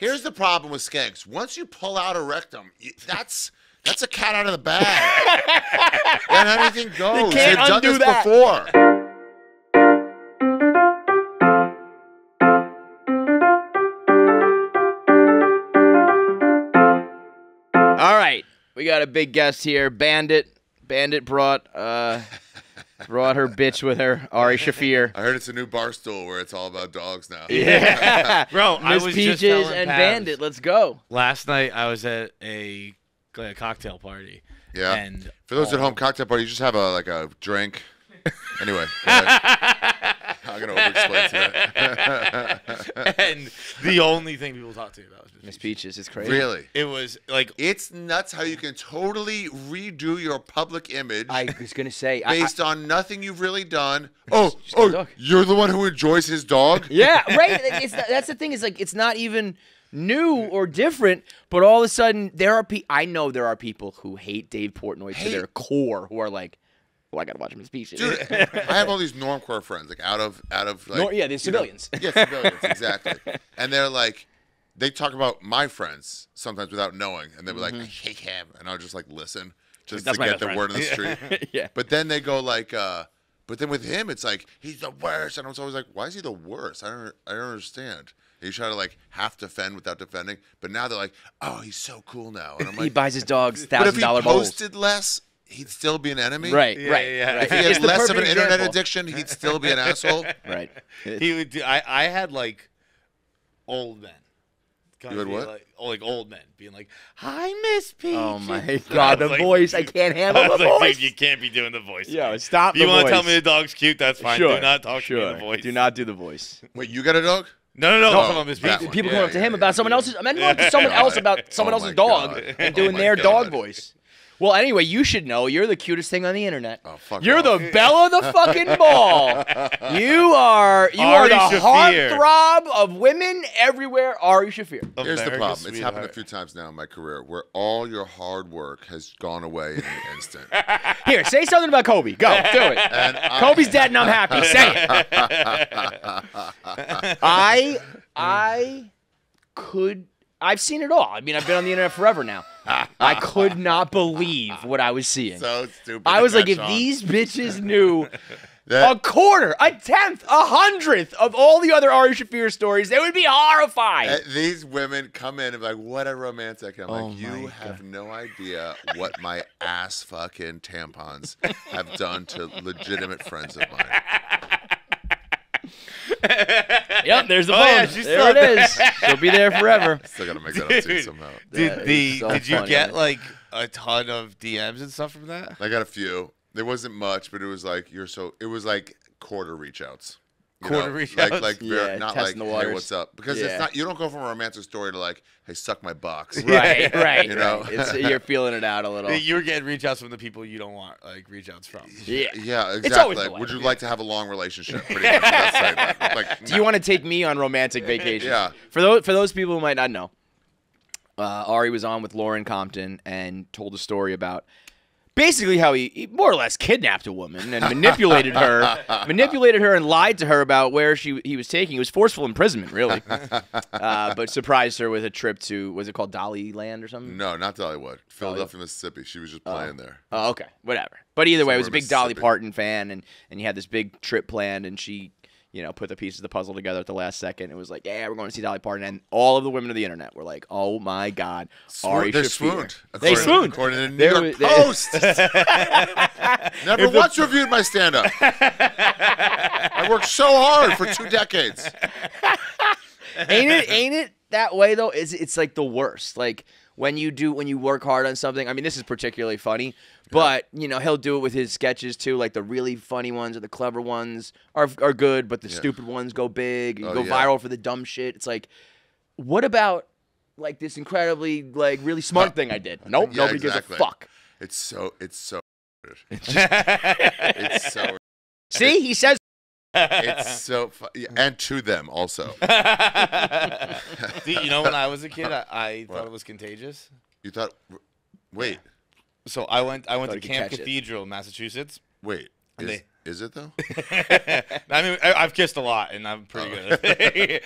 Here's the problem with skanks. Once you pull out a rectum, that's a cat out of the bag. And anything goes. They've done this before. All right, we got a big guest here, Bandit. Bandit brought her bitch with her, Ari Shaffir. I heard it's a new Barstool where it's all about dogs now. Yeah, bro. I Miss was Peaches just telling and Pabs, Bandit. Let's go. Last night I was at a cocktail party. Yeah. And for those at home, cocktail party, you just have a drink. Anyway, go ahead. I'm gonna over-explain to that. And the only thing people talk to me about was Miss Peaches is crazy. Really? It was like It's nuts how you can totally redo your public image I was gonna say based on nothing you've really done. got a dog. You're the one who enjoys his dog? Yeah, right. That's the thing. Is like it's not even new or different, but all of a sudden I know there are people who hate Dave Portnoy to their core who are like, well, I gotta watch Miss Peaches. Dude, I have all these normcore friends, like out of like the civilians. Yeah, civilians, exactly. And they're like, they talk about my friends sometimes without knowing, and they'll be like, I hate him, and I'll just like listen just That's to my get best the friend. word on the street. Yeah. But then they go like, but then with him, it's like he's the worst, and I was always like, why is he the worst? I don't understand. You try to like half defend without defending, but now they're like, oh, he's so cool now, and I'm like, He buys his dogs but if he $1,000 bowls. posted less, he'd still be an enemy. Right, Yeah, right, yeah. right. If he had It's the less of an perfect internet example. addiction, he'd still be an asshole. Right. he would do. I had like old men. You had what? Like old men being like, "Hi, Miss Peaches." Oh my God, the like, voice! I can't handle I was the like, voice. dude, you can't be doing the voice. Yo, man. stop the You want voice. to tell me the dog's cute? That's fine. Sure, Do not talk to me in the voice. Do not do the voice. Wait, you got a dog? No. No, Come on, Miss that Peaches. one. People Yeah, going up to him yeah, about yeah. someone else's. I meant going to someone else about someone Oh else's my dog God. and Oh doing my their dog God. voice. Well, anyway, you should know you're the cutest thing on the internet. Oh, fuck You're off. the belle of the fucking ball. You are Ari the Shaffir. heartthrob of women everywhere. Ari Shaffir. Here's the America's problem. It's happened a sweetheart. few times now in my career where all your hard work has gone away in an instant. Here, say something about Kobe. Go, do it. And Kobe's dead and I'm happy. Say it. I've seen it all. I mean, I've been on the internet forever now. I could not believe what I was seeing. so stupid. I was to like, if catch on. these bitches knew That- a quarter, a tenth, 100th of all the other Ari Shaffir stories, they would be horrified. These women come in and be like, what a romantic. And I'm Oh like, you my have no idea what my ass fucking tampons have done to legitimate friends of mine. Yep, there's the Oh, phone. yeah, she's there still it is. She'll be there forever. Still got to make that up to you somehow. That Did is so you funny. get like a ton of DMs and stuff from that? I got a few. There wasn't much, but it was like, it was like quarter reach outs. Quarter reach outs? Like Yeah, not like, testing the hey, waters. what's up? Because Yeah. it's not, you don't go from a romantic story to like, hey, suck my box. Right, right. You know? Right. You're feeling it out a little. You're getting reach outs from the people you don't want like reach outs from. Yeah. Yeah, always exactly. the way. Would you like to have a long relationship? Pretty much. That's like, like, Do you want to take me on romantic vacation? Yeah. For those people who might not know, Ari was on with Lauren Compton and told a story about basically how he more or less kidnapped a woman and manipulated her and lied to her about where he was taking. It was forceful imprisonment, really, but surprised her with a trip to, was it called Dolly Land or something? No, not Dollywood. Philadelphia, Mississippi. She was just playing there. Oh, okay, whatever. But either way, it was a Somewhere in big Dolly Mississippi. Parton fan, and he had this big trip planned, and she, put the pieces of the puzzle together at the last second. It was like, yeah, we're going to see Dolly Parton, and all of the women of the internet were like, oh my God, Ari They Shaffir. swooned. They swooned. According to the New They York were- Post. Never once reviewed my stand-up. I worked so hard for 2 decades. Ain't it that way though? It's like the worst. Like when you work hard on something. I mean, this is particularly funny, but he'll do it with his sketches too. Like the really funny ones or the clever ones are good, but the stupid ones go big. You go viral for the dumb shit. It's like, what about like this incredibly like really smart thing I did? Nope, Yeah, nobody exactly. gives a fuck. It's so it's so See, he says. it's so and to them also. Dude, when I was a kid, I thought it was contagious. You thought wait, So I went to you could Camp catch it. Cathedral in Massachusetts. wait. And Is Is it though? I mean, I've kissed a lot, and I'm pretty good at it.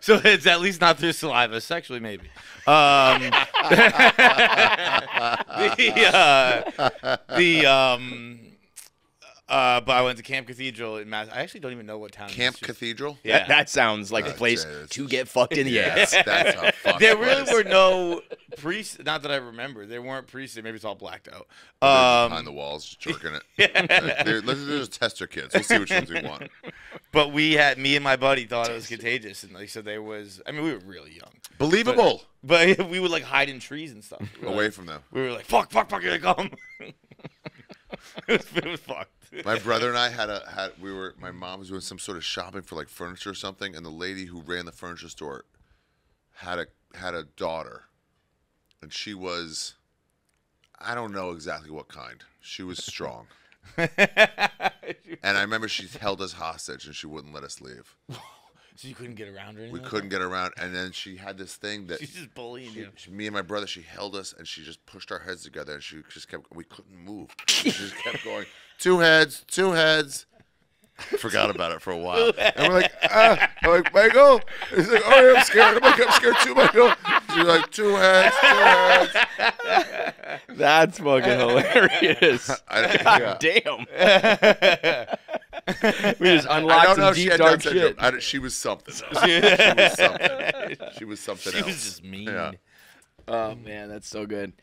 So it's at least not through saliva. Sexually, maybe. But I went to Camp Cathedral in Mass. I actually don't even know what town. Camp Cathedral? Yeah. That sounds like a place to get fucked in the ass. That's a fuck There really place. were no priests. Not that I remember. There weren't priests. Maybe it's all blacked out. They're behind the walls, just jerking it. Let's just test your kids. We'll see which ones we want. But me and my buddy thought it was contagious, and so there was. I mean, we were really young. Believable. But we would like hide in trees and stuff. Away from them. We were like, fuck, here they come. It was fucked. My brother and I my mom was doing some sort of shopping for like furniture or something, and the lady who ran the furniture store had a daughter, and she was, I don't know exactly what kind. She was strong. And I remember she held us hostage and she wouldn't let us leave. So you couldn't get around or anything? We couldn't get around, and then she had this thing that she's just bullying you. Me and my brother, she held us and she just pushed our heads together, and she just kept. We couldn't move. She just kept going. 2 heads, 2 heads. Forgot about it for a while, and we're like, I'm like, Michael. He's like, oh yeah, I'm scared. I'm like, I'm scared too, Michael. She's like, 2 heads, 2 heads. That's fucking hilarious. God damn. We just unlocked some deep dark shit. She was something. She was something. She was something else. She was just mean. Yeah. Oh man, that's so good.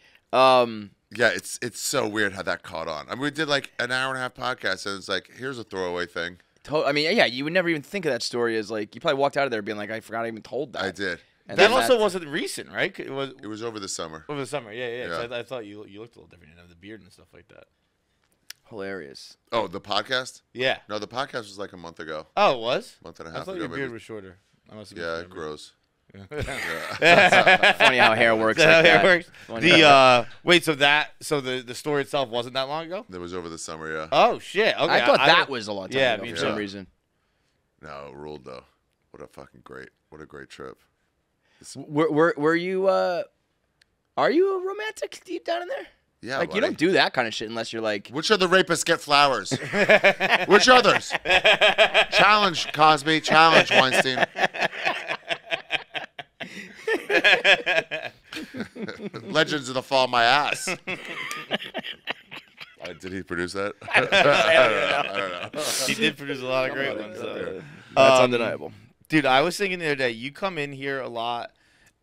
Yeah, it's so weird how that caught on. I mean, we did like an hour and a half podcast, and it's like, here's a throwaway thing. I mean, yeah, you would never even think of that story as like, you probably walked out of there being like, I forgot I even told that. I did. And that also wasn't recent, right? It was over the summer. Over the summer, yeah. So I thought you looked a little different. You know, the beard and stuff like that. Hilarious. Oh, the podcast? Yeah. No, the podcast was like a month ago. Oh, it was? Month and a half ago. I thought your beard was shorter. It grows. Funny how hair works. Like hair works. Wait, so the story itself wasn't that long ago? It was over the summer, yeah. Oh shit! Okay, I thought that was a long time ago for some reason. No, it ruled though. What a great trip. Were you? Are you a romantic deep down in there? Yeah, like buddy. You don't do that kind of shit unless you're like. Which of the rapists get flowers? Which others? Challenge Cosby. Challenge Weinstein. Legends of the Fall of My Ass. Did he produce that? I don't know. He did produce a lot of great ones. That's undeniable. Dude, I was thinking the other day, you come in here a lot.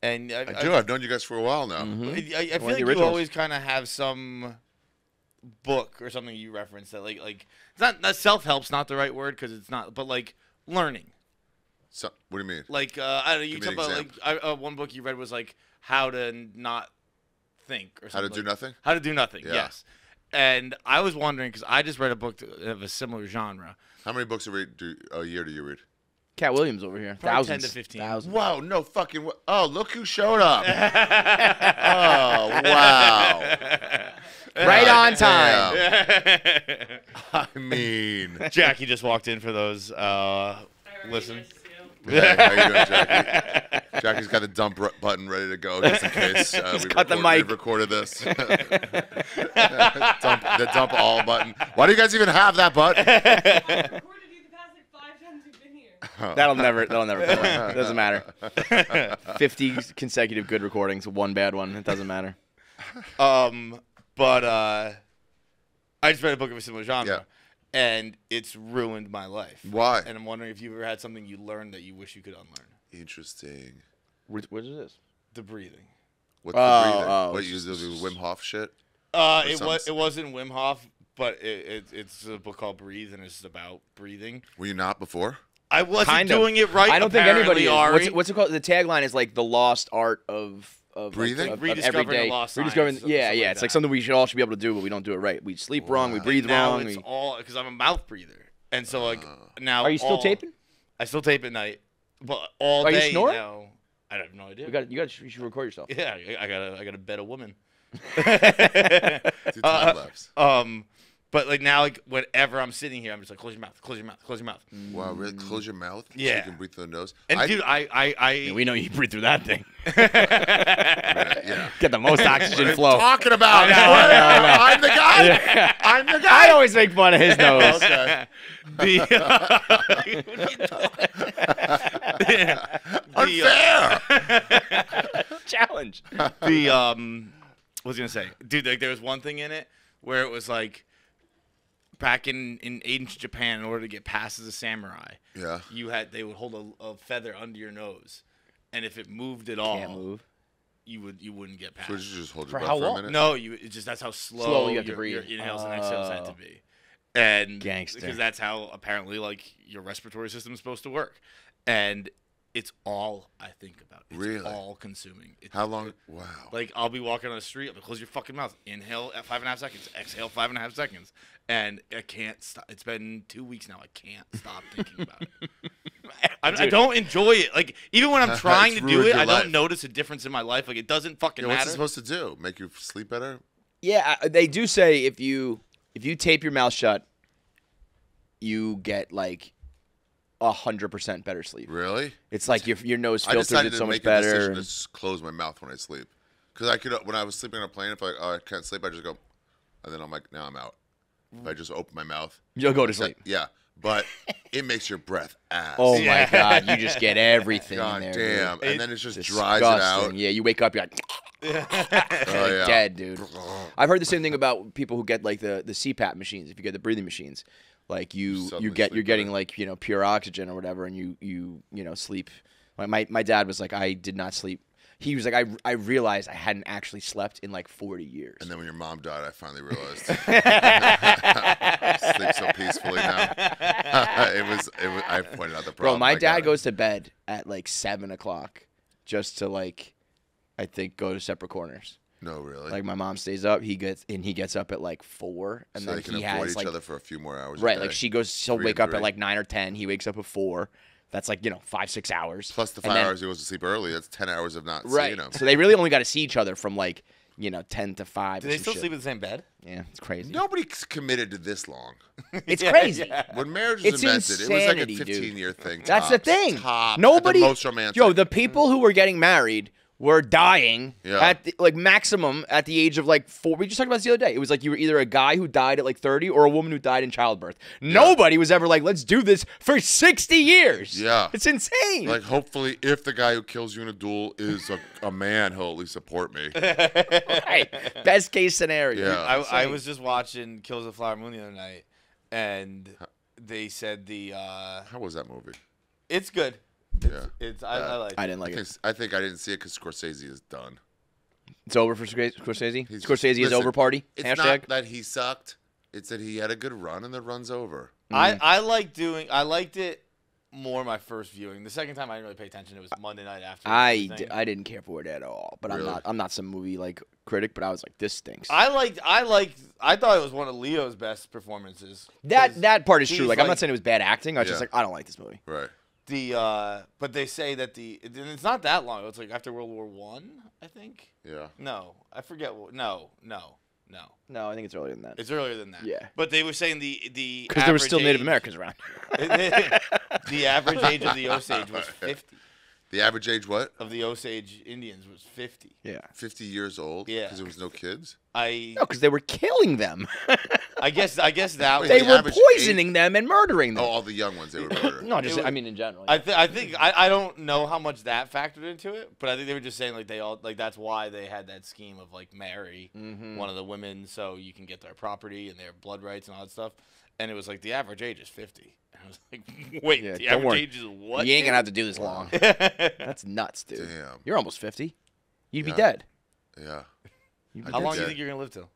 And I do. I've known you guys for a while now. Mm-hmm. I feel like you always kind of have some book or something you reference that like it's not that self-help's not the right word because it's not, but like learning. So what do you mean? Like I don't know. You talk about like one book you read was like how to not think or something. How to do nothing. How to do nothing. Yeah. Yes. And I was wondering because I just read a book of a similar genre. How many books a year do you read? Cat Williams over here. Probably Thousands. 10 to 15. Thousands. Wow, no fucking. Oh, look who showed up. Oh, wow. Right on time. I mean, Jackie just walked in for those listen. Hey, how you doing, Jackie? Jackie's got the dump button ready to go just in case cut the mic. we recorded this. the dump all button. Why do you guys even have that button? That'll never come out. It doesn't matter. 50 consecutive good recordings, 1 bad one. It doesn't matter. But I just read a book of a similar genre, and it's ruined my life. Why? And I'm wondering if you've ever had something you learned that you wish you could unlearn. Interesting. What is this? The breathing. What's the breathing? What, you do Wim Hof shit? It wasn't Wim Hof, but it's a book called Breathe, and it's about breathing. Were you not before? I wasn't doing it right. I don't think anybody is. What's it called? The tagline is like the lost art of breathing, of rediscovering everyday. the lost Rediscovering, science, yeah. like It's like something we all should be able to do, but we don't do it right. We sleep wrong. We breathe now wrong. It's all because I'm a mouth breather, and so like now. Are you still taping? I still tape at night, but all Are day you snoring? now. I have no idea. You should record yourself. Yeah, I gotta bet a woman. Do time lapse. But like now, like whenever I'm sitting here, I'm just like, close your mouth, close your mouth, close your mouth. Wow, really? Close your mouth? Yeah. So you can breathe through the nose? And dude, Yeah, we know you breathe through that thing. Yeah. Get the most oxygen flow. Talking about I know. I'm the guy. Yeah. I'm the guy. I always make fun of his nose. Okay. Unfair. Challenge. What was I gonna say, dude? Like, there was one thing in it where it was like, back in ancient Japan, in order to get past as a samurai, Yeah. they would hold a feather under your nose, and if it moved at all, Can't move. you wouldn't get past. So you just hold For your how breath for a long? minute? No, that's how slow you have to breathe. your inhales and exhales had to Oh. be, and Gangster. because that's how apparently like your respiratory system is supposed to work, and it's all I think about. It's Really? all consuming. It's, How long? Wow. Like, I'll be walking on the street, I'll be, close your fucking mouth, inhale at 5.5 seconds, exhale 5.5 seconds, and I can't stop. It's been 2 weeks now. I can't stop thinking about it. I don't enjoy it. Like, even when I'm trying It's to do ruined it, your I life. don't notice a difference in my life. Like, it doesn't fucking What's matter. it supposed to do? Make you sleep better? Yeah, they do say if you tape your mouth shut, you get like 100% better sleep. Really? It's like your nose I filters decided it to so much make a decision better. to just close my mouth when I sleep. Because I could, when I was sleeping on a plane, if I can't sleep, I just go, and then I'm like, now I'm out. If I just open my mouth. You'll go to sleep. Yeah. But it makes your breath ass. Oh Yeah. my God, you just get everything God in there. damn. Dude. And then it just Disgusting. dries it out. Yeah, you wake up, you're like, Oh, yeah. dead, dude. I've heard the same thing about people who get like the CPAP machines. If you get the breathing machines, like you're Suddenly getting sleep better. like pure oxygen or whatever, and you sleep. Like my dad was like, I did not sleep. He was like, I realized I hadn't actually slept in like 40 years. And then when your mom died, I finally realized. I sleep so peacefully now. it was. I pointed out the Bro, problem. my I dad got it. goes to bed at like 7 o'clock just to like, I think, go to separate corners. No, really. Like my mom stays up, he gets up at like 4, and so then they can he avoid has each like other for a few more hours. right, a like day. she'll 3 wake and up at 3. like 9 or 10. He wakes up at 4. That's like 5-6 hours. Plus the And 5 then- hours he goes to sleep early. That's 10 hours of not Right. seeing him. So they really only got to see each other from like 10 to 5. Do or they some still shit. sleep in the same bed? Yeah, it's crazy. Nobody's committed to this long. It's crazy. When marriage was It's invented, it was like a insanity, dude. 15-year thing. That's the tops. thing. Tops. Nobody. At the most romantic. Yo, the people who were getting married were dying Yeah. at like maximum at the age of like 4. We just talked about this the other day. It was like you were either a guy who died at like 30 or a woman who died in childbirth. Nobody was ever like, let's do this for 60 years. Yeah. It's insane. Like, hopefully, if the guy who kills you in a duel is a man, he'll at least support me. Right. Best case scenario. Yeah. I was just watching Kills of the Flower Moon the other night, and they said How was that movie? it's good. I like it. I didn't like it. I think I didn't see it because Scorsese is done. It's over for Scorsese? He's- Scorsese is listen, over party? It's Hashtag? not that he sucked. It's that he had a good run and the run's over. I liked it more my first viewing. The second time I didn't really pay attention. It was Monday night after. I everything. didn't care for it at all. But Really? I'm not some movie like critic, but I was like, this stinks. I thought it was one of Leo's best performances. 'Cause That part is true. he's Like, I'm not saying it was bad acting. I was just Yeah. like, I don't like this movie. Right. but they say that and it's not that long ago. It's like after World War One, I think. Yeah. No, I forget. No. No, I think it's earlier than that. It's earlier than that. Yeah. But they were saying the Because there were still average Native age- Americans around. The average age of the Osage was 50. The average age, what? Of the Osage Indians was 50. Yeah. 50 years old? Yeah. Because there was no kids? I No, because they were killing them. I guess that Wait, They the were average poisoning them and murdering Oh, them. all the young ones they would murder. No, just It was- I mean in general. I think I don't know how much that factored into it, but I think they were just saying like they all like that's why they had that scheme of like marry one of the women so you can get their property and their blood rights and all that stuff. And it was like the average age is 50. And I was like, wait, Yeah, the don't average worry. age is what? you ain't gonna dude? have to do this long. That's nuts, dude. Damn. You're almost 50. You'd be Yeah. dead. Yeah. You'd be How I'd be long do you dead. think you're gonna live till?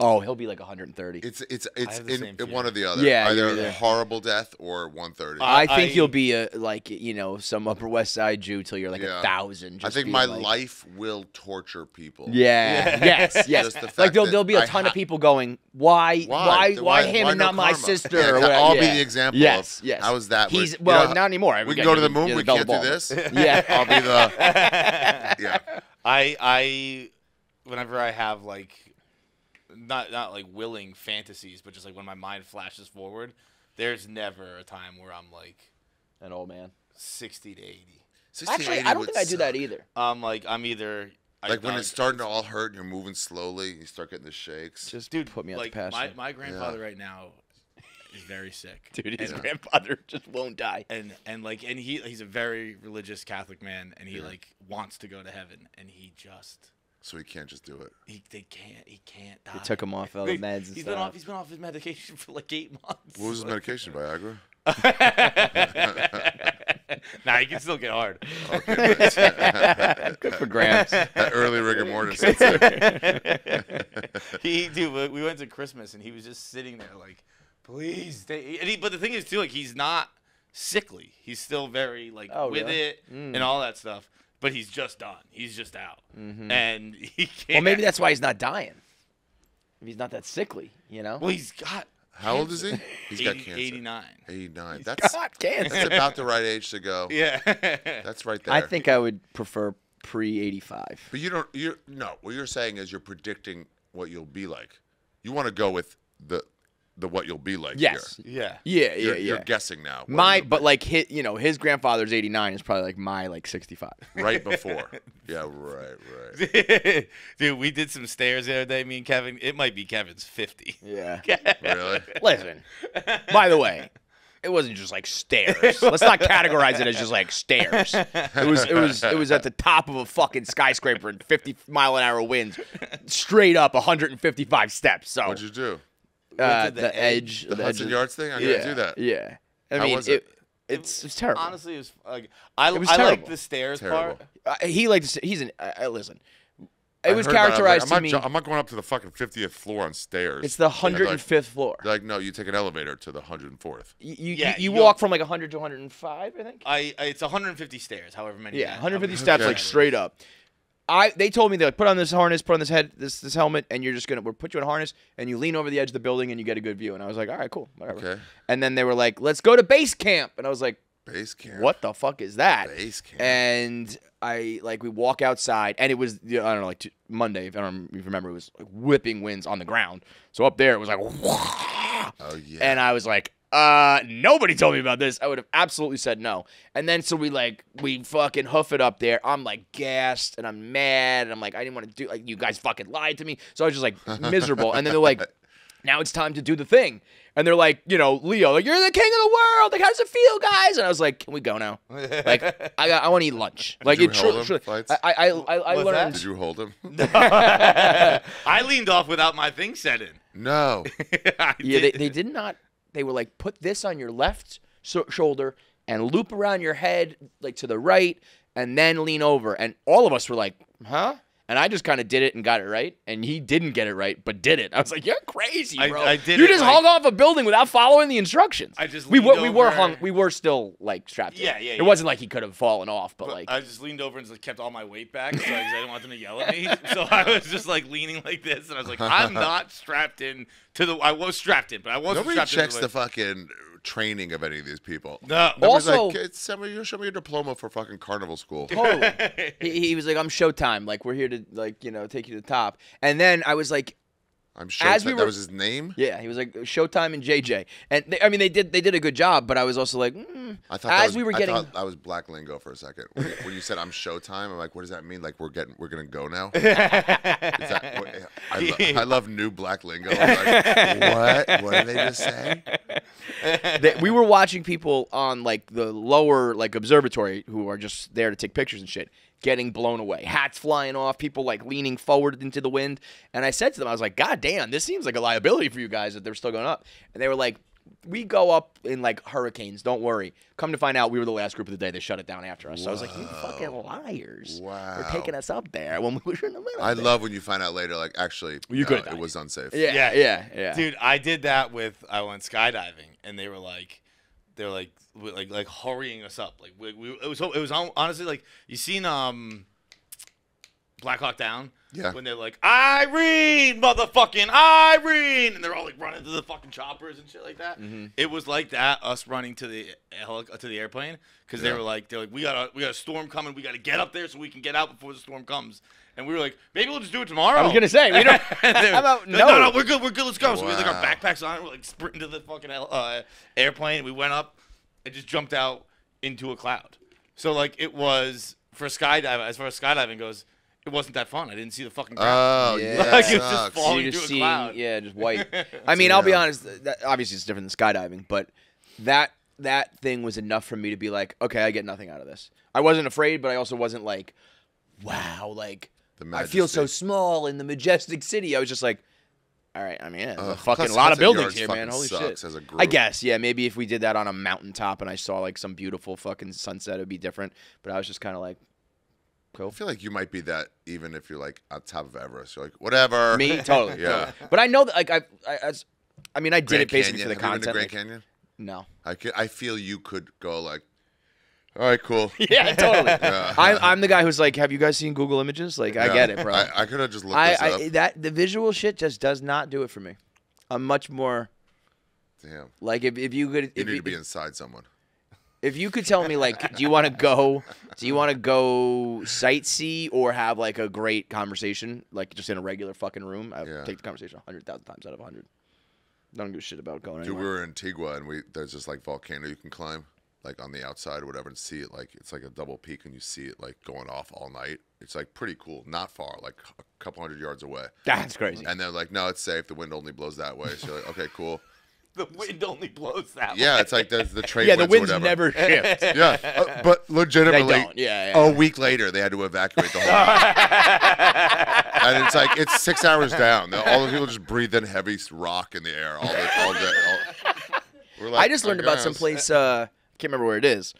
Oh, he'll be like 130. It's have the same in one or the other. Yeah, you're Either either- a horrible death or 130. I think I- you'll be a some Upper West Side Jew till you're like Yeah. 1,000. I think my life will torture people. Yeah. Yes. Yes. Just the fact Like there'll that be a I ton of ha- people going, why him and no not my karma? sister? Yeah, or whatever. I'll be Yeah. the example. Yes. Of Yes. How is that? He's You well, know, not anymore. We can go to the moon. We can't do this. Yeah. I'll be the. Yeah. I whenever I have like not like willing fantasies, but just like when my mind flashes forward, there's never a time where I'm like An old man. 60 to 80. 60, Actually, 80 I don't would think I do that suck. either. I'm either Like when it's starting to all hurt and you're moving slowly, you start getting the shakes. Just dude, put me on like the pasture. my grandfather right now is very sick. Dude, his And, grandfather just won't die. and he's a very religious Catholic man, and he like wants to go to heaven, and he just So he can't just do it. he can't die. They took him off all the meds and He's stuff. been off his medication for like 8 months. What was his medication? Viagra? Nah, he can still get hard. Good for Gramps. That early rigor mortis. Dude, we went to Christmas, and he was just sitting there like, please stay. And but the thing is too, like, he's not sickly. He's still very like with really? it and all that stuff. But he's just done. He's just out, and he can't. Well, maybe that's why he's not dying. If he's not that sickly, you know? Well, he's got. How old is he? He's got 80 cancer. 89. 89. That's cancer. about the right age to go. Yeah. That's right there. I think I would prefer pre-85. But what you're saying is you're predicting what you'll be like. You want to go with the what you'll be like. Yes. Yeah. Yeah, You're guessing now. But like his grandfather's 89 is probably like my like 65. right before. Yeah, right. Dude, we did some stairs the other day, me and Kevin. It might be Kevin's 50. Yeah. Really? Listen. By the way, it wasn't just like stairs. Let's not categorize it as just like stairs. It was at the top of a fucking skyscraper in 50-mile-an-hour winds, straight up 155 steps. So What'd you do? the edge, The Hudson Yards thing? I yeah, gotta do that. Yeah. I How mean, was it? it's terrible. Honestly, it was like I was like terrible. the stairs Terrible. part. He liked to. Listen. I It was heard about characterized I'm to not me. I'm not going up to the fucking 50th floor on stairs. It's the They're 105th floor. like, no, you take an elevator to the 104th. You walk from like 100 to 105, I think. It's 150 stairs, however many. Yeah, 150 Okay. steps, like straight up. They told me, they're like, put on this harness, put on this helmet, and we'll put you in a harness, and you lean over the edge of the building, and you get a good view. And I was like, all right, cool, whatever. Okay. And then they were like, let's go to base camp, and I was like, Base camp. what the fuck is that? Base camp. And we walk outside, and it was I don't know, like Monday, if I don't remember, it was like whipping winds on the ground. So up there, it was like, Oh yeah. and I was like, nobody told me about this. I would have absolutely said no. And then so we fucking hoof it up there. I'm like gassed and I'm mad and I'm like, I didn't want to do, like, you guys fucking lied to me. So I was just like miserable. And then they're like, now it's time to do the thing. And they're like, Leo, like, you're the king of the world. Like, how does it feel, guys? And I was like, can we go now? Like, I want to eat lunch. Like, you it hold him, truly. Fights? I What's learned. Did you hold him? I leaned off without my thing set in. No. Yeah, they did not. They were like, put this on your left shoulder and loop around your head, like to the right, and then lean over. And all of us were like, huh? And I just kind of did it and got it right. And he didn't get it right, but did it. I was like, you're crazy, bro. I did you it just like- hung off a building without following the instructions. I just we leaned were over. we were still like strapped in. Yeah. It wasn't like he could have fallen off, but like I just leaned over and just kept all my weight back because I didn't want them to yell at me. So I was just like leaning like this, and I was like, I'm not strapped in to the. I was strapped in, but I wasn't Nobody strapped checks in. the fucking training of any of these people. No. Nobody's Also- like, show me your diploma for fucking carnival school. totally. he was like, I'm Showtime. Like, we're here to take you to the top. And then I was like, I'm sure As we that were- was his name. yeah, he was like Showtime and JJ. And they did a good job, but I was also like, I thought as we were getting. I thought I was black lingo for a second. When you said I'm Showtime, I'm like, what does that mean? Like we're gonna go now? Is that, I love new black lingo. I'm like, what did they just say? We were watching people on like the lower like observatory who are just there to take pictures and shit getting blown away, hats flying off, people like leaning forward into the wind. And I said to them, I was like, God damn, this seems like a liability for you guys that they're still going up. And they were like, we go up in like hurricanes, don't worry. Come to find out, we were the last group of the day. They shut it down after us. So I was like, you fucking liars. Wow. For taking us up there when we were in the middle. I love when you find out later, like actually, You could've it died. was unsafe. Yeah. Dude, I did that I went skydiving, and they were like hurrying us up. Like it was honestly like you seen Black Hawk Down. Yeah. When they're like, Irene, motherfucking Irene, and they're all like running to the fucking choppers and shit like that. Mm-hmm. It was like that, us running to the airplane, because Yeah. they're like, we got a storm coming, we got to get up there so we can get out before the storm comes. And we were like, maybe we'll just do it tomorrow. I was gonna say, we don't. How about no, we're good, let's go. So we had like our Wow. backpacks on, we're like sprinting to the fucking airplane. We went up and just jumped out into a cloud. So like it was for skydiving. As far as skydiving goes, it wasn't that fun. I didn't see the fucking ground. Oh, yeah. Like it was sucks. just falling You're into just a cloud. yeah, just white. I mean, I'll be honest. Obviously, it's different than skydiving, but that thing was enough for me to be like, okay, I get nothing out of this. I wasn't afraid, but I also wasn't like, wow, like I feel so small in the majestic city. I was just like, all right, I mean, yeah, there's a fucking lot of buildings here, man. Holy shit. As a group. I guess, yeah, maybe if we did that on a mountaintop and I saw like some beautiful fucking sunset, it'd be different. But I was just kind of like, cool. I feel like you might be that even if you're like on top of Everest. You're like, whatever. Me, totally. Yeah. Totally. But I know that, like, I mean, I did Grand it basically Canyon. for the Have you been content. to Grand Canyon? No. I feel you could go like, all right, cool. Yeah, totally. Yeah. I'm the guy who's like, have you guys seen Google Images? Like, I get it, bro. I could have just looked this up. The visual shit just does not do it for me. I'm much more. Damn. Like if you could. You need to be inside someone. If you could tell me, like, do you want to go sightsee or have like a great conversation, like just in a regular fucking room? I would take the conversation 100,000 times out of 100. Don't give a shit about going Dude, anywhere. we were in Antigua and there's this like volcano you can climb, like on the outside or whatever, and see it like it's like a double peak and you see it like going off all night. It's like pretty cool. Not far, like a couple 100 yards away. That's crazy. And they're like, no, it's safe. The wind only blows that way. So you're like, okay, cool. The wind only blows that way. Yeah, it's like the trade Yeah, the winds wind's or whatever. never shift. Yeah, but legitimately, They don't. Yeah. a week later they had to evacuate the whole. And it's like it's 6 hours down. All the people just breathe in heavy rock in the air all day. We're like, I just learned about some place. Can't remember where it is.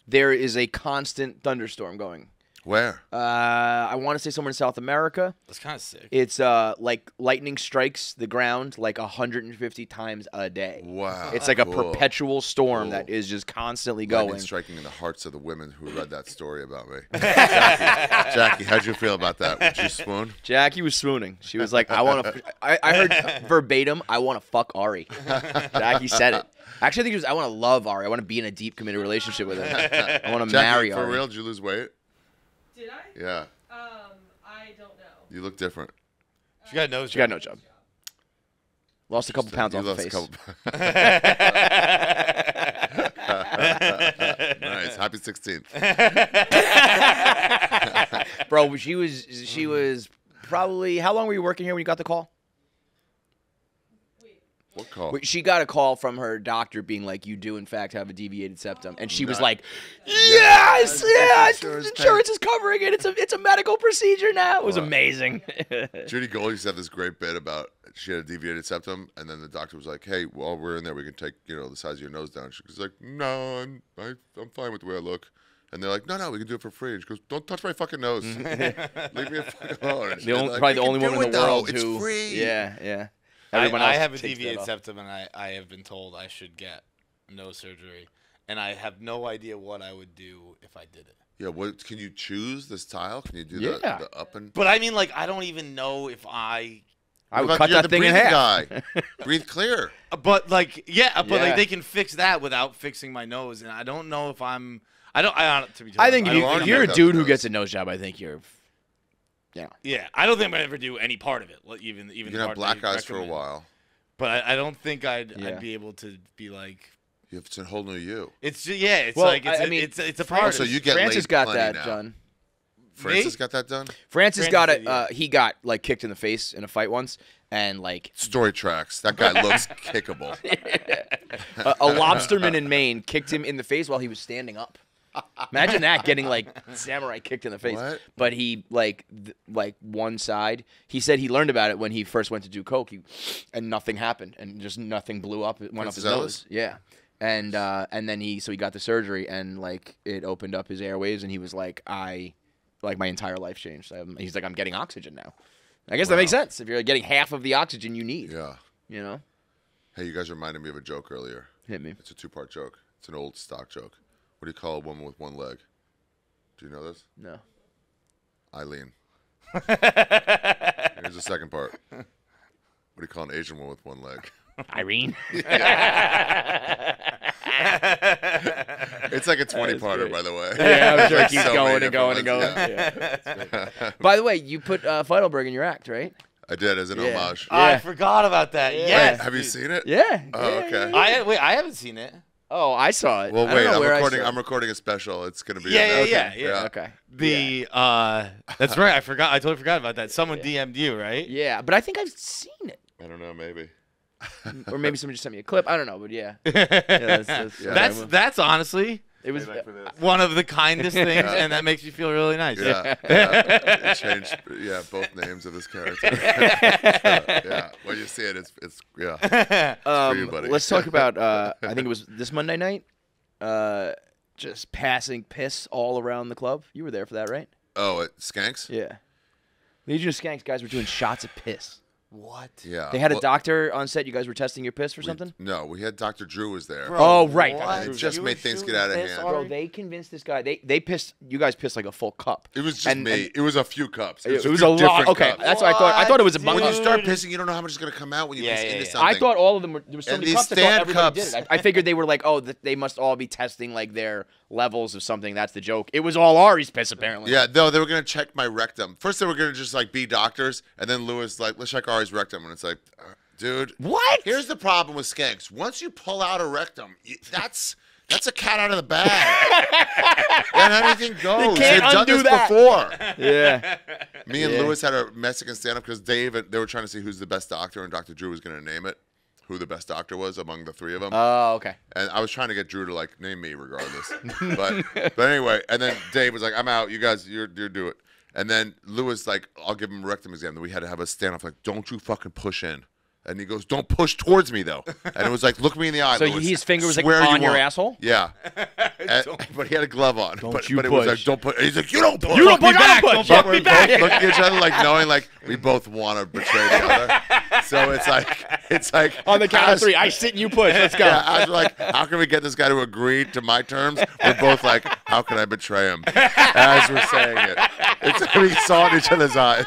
There is a constant thunderstorm going. Where? I want to say somewhere in South America. That's kind of sick. It's like lightning strikes the ground like 150 times a day. Wow. It's like a Cool. perpetual storm Cool. that is just constantly Lightning going. striking in the hearts of the women who read that story about me. Jackie, how'd you feel about that? Would you swoon? Jackie was swooning. She was like, I want to. I heard verbatim, I want to fuck Ari. Jackie said it. Actually, I think it was, I want to love Ari. I want to be in a deep, committed relationship with her. I want to marry Jackie, for Ari. real, did you lose weight? Did I? Yeah. I don't know. You look different. She got no She got no job. Lost a couple pounds You off the lost a face. Nice. Happy 16th. Bro, she was probably, how long were you working here when you got the call? What call? Wait, she got a call from her doctor being like, you do in fact have a deviated septum. And she was Nice. like, yes, Insurance insurance is covering it. It's a medical procedure now. It was amazing. Judy Gold used to have this great bit about she had a deviated septum, and then the doctor was like, "Hey, while we're in there, we can take the size of your nose down." She was like, "No, I'm fine with the way I look." And they're like, "No, we can do it for free." And she goes, "Don't touch my fucking nose. Leave me alone." Probably the only woman in the world it's who. free. Yeah. I Everyone else have a takes that deviated off. septum, and I have been told I should get nose surgery, and I have no idea what I would do if I did it. Yeah, what can you choose the style? Can you do Yeah. the up and? But I mean, like, I don't even know if I What would about cut you're that the thing in breathing half. guy. Breathe clear. But like, yeah, but Yeah. like they can fix that without fixing my nose, and I don't know if I'm. I don't. To be. I think honest, if don't you're a make dude that who nose. gets a nose job, I think you're. Yeah, I don't think I'm gonna ever do any part of it. Like, even You the can have part black they eyes for a recommend. while. But I don't think I'd Yeah. be able to be like. You have a whole new you. It's just, yeah. It's Well, like I mean, it's a part. Also, of it. you get Francis laid got plenty that now. done. Francis got that done. Francis Francis got did, it. yeah. He got like kicked in the face in a fight once, and like Story tracks. That guy looks kickable. a lobsterman in Maine kicked him in the face while he was standing up. Imagine that, getting like samurai kicked in the face. What? But he like one side. He said he learned about it when he first went to do coke, and nothing happened, and just nothing blew up. It went up his Francis nose. Yeah. And then he got the surgery, and like it opened up his airways, and he was like, my entire life changed. He's like, I'm getting oxygen now. I guess that makes sense if you're getting half of the oxygen you need. Yeah. You know. Hey, you guys reminded me of a joke earlier. Hit me. It's a two-part joke. It's an old stock joke. What do you call a woman with one leg? Do you know this? No. Eileen. Here's the second part. What do you call an Asian woman with one leg? Irene. It's like a 20-parter, by the way. Yeah, I'm sure it Like keeps so going many and going and going. different ones, Yeah. By the way, you put Feitelberg in your act, right? I did as an Yeah. homage. Yeah. I forgot about that. Yeah. Yes. Have you seen it? Yeah. Oh, yeah, okay. yeah. Wait, I haven't seen it. Oh, I saw it. Well, I don't wait, know where I I'm saw it. recording a special. It's gonna be. Yeah. Okay. That's right. I totally forgot about that. Someone DM'd you, right? Yeah, but I think I've seen it. I don't know, maybe. Or maybe somebody just sent me a clip. I don't know, but yeah. That's honestly It was. one of the kindest things, and that makes you feel really nice. Yeah. It changed. Yeah, both names of this character. Yeah. When you see it, it's yeah. It's for you, buddy. Let's talk about. I think it was this Monday night. Just passing piss all around the club. You were there for that, right? Oh, at Skanks? Yeah. Legion of Skanks guys were doing shots of piss. What? Yeah. They had a doctor on set. You guys were testing your piss for something? No, we had Dr. Drew was there. Bro, Oh, right. what? It just You made were things get shooting out of piss hand. already? Bro, they convinced this guy. They pissed. You guys pissed like a full cup. It was just And- me. and- It was a few cups. It was few a lot. different Okay, cups. that's what I thought. I thought it was a What, bunch. When you start Dude. pissing, you don't know how much is going to come out when you Yeah, piss yeah, into yeah. something. I thought all of them were. There were so And many these cups. I thought stand everybody did cups- it. I figured they were like, oh, they must all be testing like their levels of something. That's the joke. It was all Ari's piss apparently. Yeah, no, they were going to check my rectum. First, they were going to just like be doctors, and then Lewis like, let's check Ari's rectum, and it's like, dude, What? here's the problem with skanks. Once you pull out a rectum, that's a cat out of the bag. And anything goes. can't They've done undo this that. before. Yeah. Me and Yeah. Lewis had a Mexican stand-up because Dave, they were trying to see who's the best doctor, and Dr. Drew was going to name it, who the best doctor was among the three of them. Oh, okay. And I was trying to get Drew to like name me regardless. but anyway, and then Dave was like, I'm out. You guys, you do it. And then Lewis like, I'll give him a rectum exam. Then we had to have a standoff like, don't you fucking push in. And he goes, don't push towards me though. And it was like, look me in the eye. So Lewis. his finger was like Swear you on your won't. asshole? Yeah. But he had a glove on. But you it was like, push. don't push. He's like, you don't push. You don't me push. back, I don't don't push. fuck Fuck me me back. Both look at each other like knowing like we both want to betray the other. So it's like On the count of as- three, I sit and you push. Let's go. Yeah, as we're like, how can we get this guy to agree to my terms? We're both like, how can I betray him? As we're saying it, it's we saw in each other's eyes.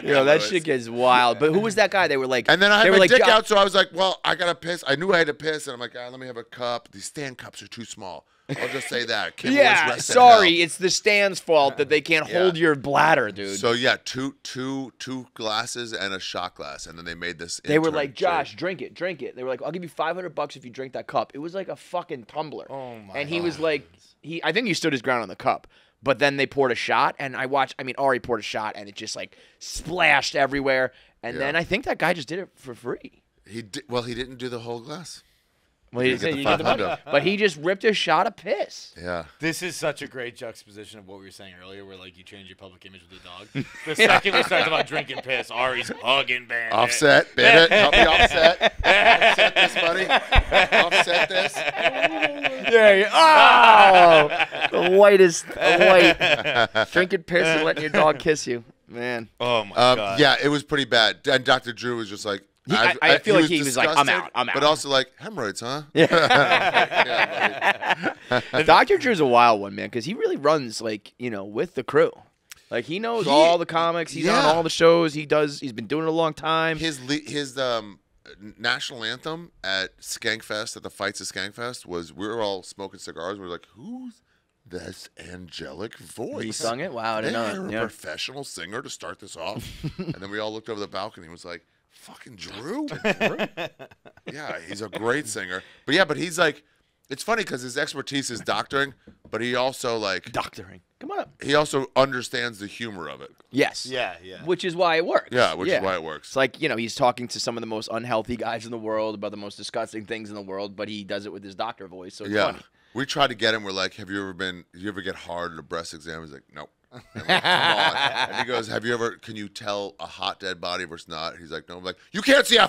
Yo, that shit gets wild. But who was that guy? They were like, And then I they had were my like, dick "Jo- out, so I was like, well, I gotta piss. I knew I had to piss, and I'm like, let me have a cup. These stand cups are too small. I'll just say that. Kim Lewis, Yeah, rest in sorry, hell. it's the stand's fault that they can't Yeah. hold your bladder, dude. So yeah, two glasses and a shot glass, and then they made this. They were intern like, Josh, drink. drink it. They were like, I'll give you $500 if you drink that cup. It was like a fucking tumbler. Oh my And he was like, I think he stood his ground on the cup. But then they poured a shot, and Ari poured a shot, and it just like splashed everywhere. And Yeah. then I think that guy just did it for free. He didn't do the whole glass. Well, he Didn't get said the you get the money. 500. But he just ripped a shot of piss. Yeah. This is such a great juxtaposition of what we were saying earlier, where like you change your public image with your dog. The second we start about drinking piss, Ari's hugging Bandit. Offset, bit it. Help me offset. Offset this, buddy. Offset this. Yeah. Oh, the white. Drinking piss and letting your dog kiss you, man. Oh my god. Yeah, it was pretty bad. And Dr. Drew was just like, I feel like he was like, I'm disgusted, out. But also like, hemorrhoids, huh? Dr. Drew's a wild one, man, because he really runs like with the crew. Like he knows all the comics. He's on all the shows. He's been doing it a long time. His national anthem at Skankfest, at the fights at Skankfest, was we were all smoking cigars. We were like, who's this angelic voice? He sung it. Wow, I They didn't hire know. a Yeah. professional singer to start this off. And then we all looked over the balcony and was like, fucking Drew? Yeah, he's a great singer. But he's like, it's funny because his expertise is doctoring, but he also like, Doctoring. Come on up. he also understands the humor of it. Yes. Yeah. Which is why it works. Yeah, which is why it works. It's like, he's talking to some of the most unhealthy guys in the world about the most disgusting things in the world, but he does it with his doctor voice, so it's funny. We tried to get him. We're like, did you ever get hard at a breast exam? He's like, nope. And we're like, come on. And he goes, can you tell a hot dead body versus not? He's like, no. I'm like, you can't see a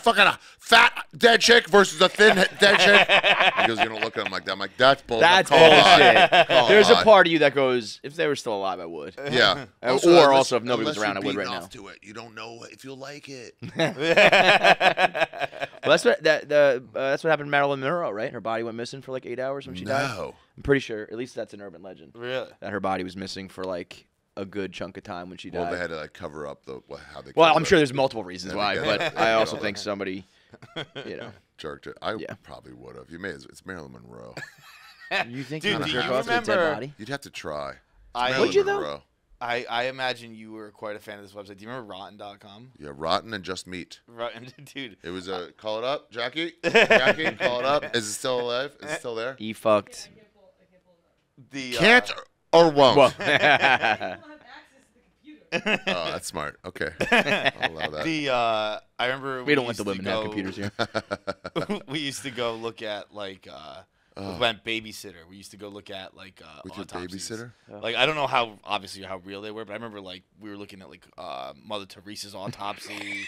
fat dead chick versus a thin dead chick. He goes, you don't look at him like that. I'm like, that's bullshit. That's Call him hot. bullshit. Call him There's a hot. part of you that goes, if they were still alive, I would. Yeah. Or also if nobody was unless around, I you're would right beating now. off to it. You don't know if you'll like it. Well, that's what that's what happened to Marilyn Monroe, right? Her body went missing for like 8 hours when she died. No. I'm pretty sure. At least that's an urban legend. Really? That her body was missing for like a good chunk of time when she died. Well, they had to like cover up how they. Well, killed I'm her. sure there's multiple reasons Then why, we but get it. I also All think that. somebody, jerked it. I Yeah. probably would have. It's Marilyn Monroe. You think Dude, you would do jerk you off to a dead remember- body? You'd have to try. I- Marilyn Would you, though? Monroe. I imagine you were quite a fan of this website. Do you remember Rotten.com? Yeah, rotten and just meat. Rotten, dude. It was a call it up, Jackie. Jackie, call it up. Is it still alive? Is it still there? He fucked. The Can't or won't. Well, People have access to the computer. Oh, that's smart. Okay, I'll allow that. I remember we don't let used the to women have go- computers here. We used to go look at like we went babysitter. We used to go look at like With your autopsies. babysitter? Like I don't know how obviously how real they were, but I remember like we were looking at like Mother Teresa's autopsy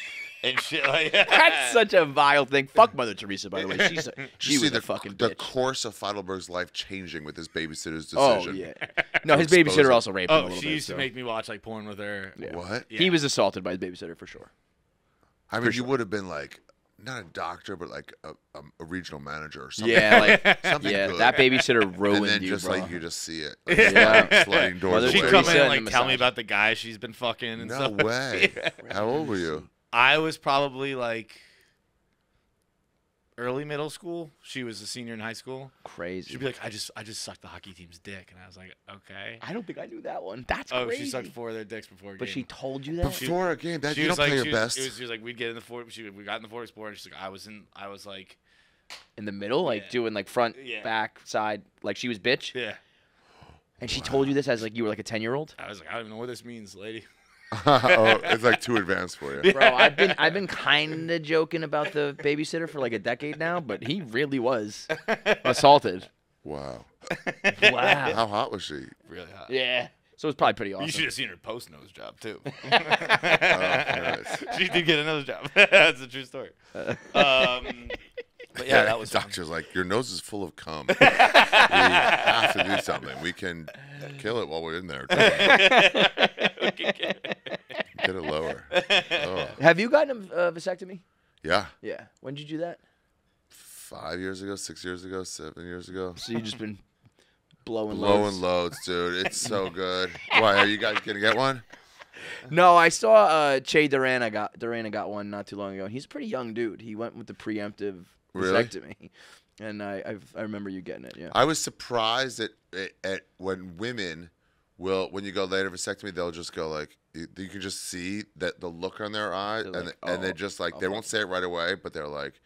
and shit like that. That's such a vile thing. Fuck Mother Teresa, by the way. She Did you was see a fucking the bitch. course of Feitelberg's life changing with his babysitter's Oh decision? yeah. No, his expose babysitter him. also raped him a Oh, little she bit. used to so. make me watch like porn with her. Yeah. What? Yeah. He was assaulted by his babysitter for sure. I mean, you would have been like not a doctor, but like a regional manager or something. Yeah, like Something yeah, good. that babysitter ruined And then you, just bro. like you just see it. Yeah. Sliding doors Mother She'd away. come Teresa in and and like the tell me massage. about the guy she's been fucking and No stuff. way. How old were you? I was probably like early middle school. She was a senior in high school. Crazy. She'd be like, I just sucked the hockey team's dick, and I was like, okay. I don't think I knew that one. That's Oh, crazy. she sucked 4 of their dicks before a But game. she told you that? Before a game, that She you was don't like, play your she best. was like, we'd get in the fort. We got in the fort sport, and she's like, I was like, In the middle, like Yeah. doing like front, Yeah. back, side, like she was bitch. yeah. And she told you this as like you were like a 10-year-old. I was like, I don't even know what this means, lady. Oh, it's like too advanced for you. Bro, I've been kind of joking about the babysitter for like a decade now, but he really was assaulted. Wow. Wow. How hot was she? Really hot. Yeah. So it's probably pretty awesome. You should have seen her post nose job too. nice. She did get a nose job. That's a true story. But yeah, that was fun. Doctor's like, your nose is full of cum. We have to do something. We can kill it while we're in there. Get it lower. Oh. Have you gotten a vasectomy? Yeah. Yeah. When did you do that? 5 years ago, 6 years ago, 7 years ago. So you've just been blowing Blowing loads. loads, dude. It's so good. Why, are you guys going to get one? No, I saw Che Durana got one not too long ago. He's a pretty young dude. He went with the preemptive Really? vasectomy, and I remember you getting it. Yeah. I was surprised at when women when you go later vasectomy, they'll just go like, you can just see that the look on their eye, They're and like, and they "Oh, just like, I'll they won't fuck say it right away, but they're like,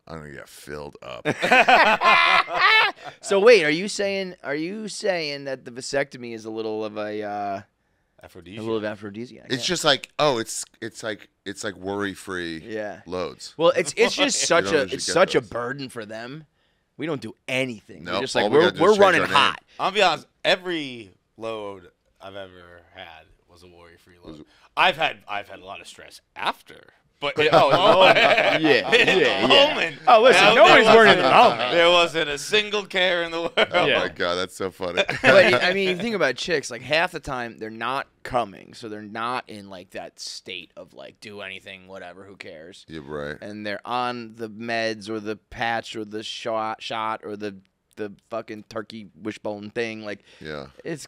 I'm gonna get filled up. So wait, are you saying that the vasectomy is a little of a Aphrodisiac. little of aphrodisiac? It's yeah. just like, oh, it's like worry free. Yeah. Loads. Well, it's just such don't a usually it's get such a those. burden for them. We don't do anything. We're Nope, just all like we we're gotta do is change running our name. hot. I'll be honest. Every load I've ever had was a worry-free load. I've had a lot of stress after, but in the moment, yeah, in yeah. the moment, Oh, listen, there nobody's wasn't- worried in the moment. There wasn't a single care in the world. Oh Yeah. my god, that's so funny. But I mean, you think about chicks, like half the time they're not coming, so they're not in like that state of like do anything, whatever, who cares? You're right. And they're on the meds or the patch or the shot or the fucking turkey wishbone thing. Like Yeah. it's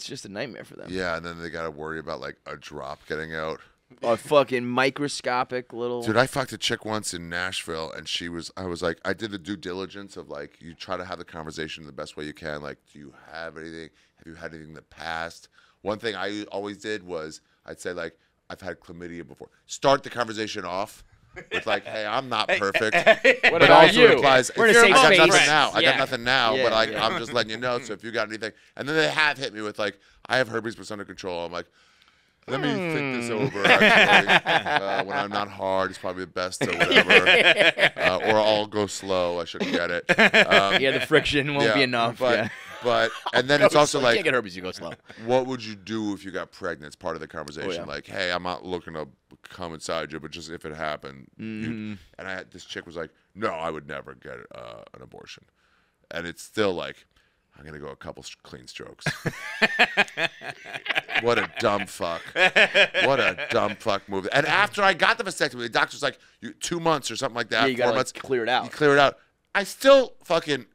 just a nightmare for them. Yeah, and then they gotta worry about like a drop getting out. A fucking microscopic little. Dude, I fucked a chick once in Nashville, and I was like, I did the due diligence of like, you try to have the conversation the best way you can. Like, do you have anything? Have you had anything in the past? One thing I always did was I'd say like, I've had chlamydia before. Start the conversation off with like, hey, I'm not perfect. What But about also you? implies, We're in a I safe got space. nothing now. I Yeah. got nothing now, Yeah, but yeah. I'm just letting you know. So if you got anything, and then they have hit me with like, I have herpes, but it's under control. I'm like, let me think this over. Actually, when I'm not hard, it's probably the best or whatever. Or I'll go slow. I shouldn't get it. Yeah, the friction won't be enough. But yeah. and then it's also You can't like, get herpes, you go slow. what would you do if you got pregnant? It's part of the conversation. Oh, yeah. Like, hey, I'm not looking to come inside you, but just if it happened. And this chick was like, no, I would never get an abortion. And it's still like, I'm going to go a couple clean strokes. What a dumb fuck. What a dumb fuck move. And after I got the vasectomy, the doctor's like, 2 months or something like that. Yeah, you 4 gotta months. like, clear it out. You clear it out. I still fucking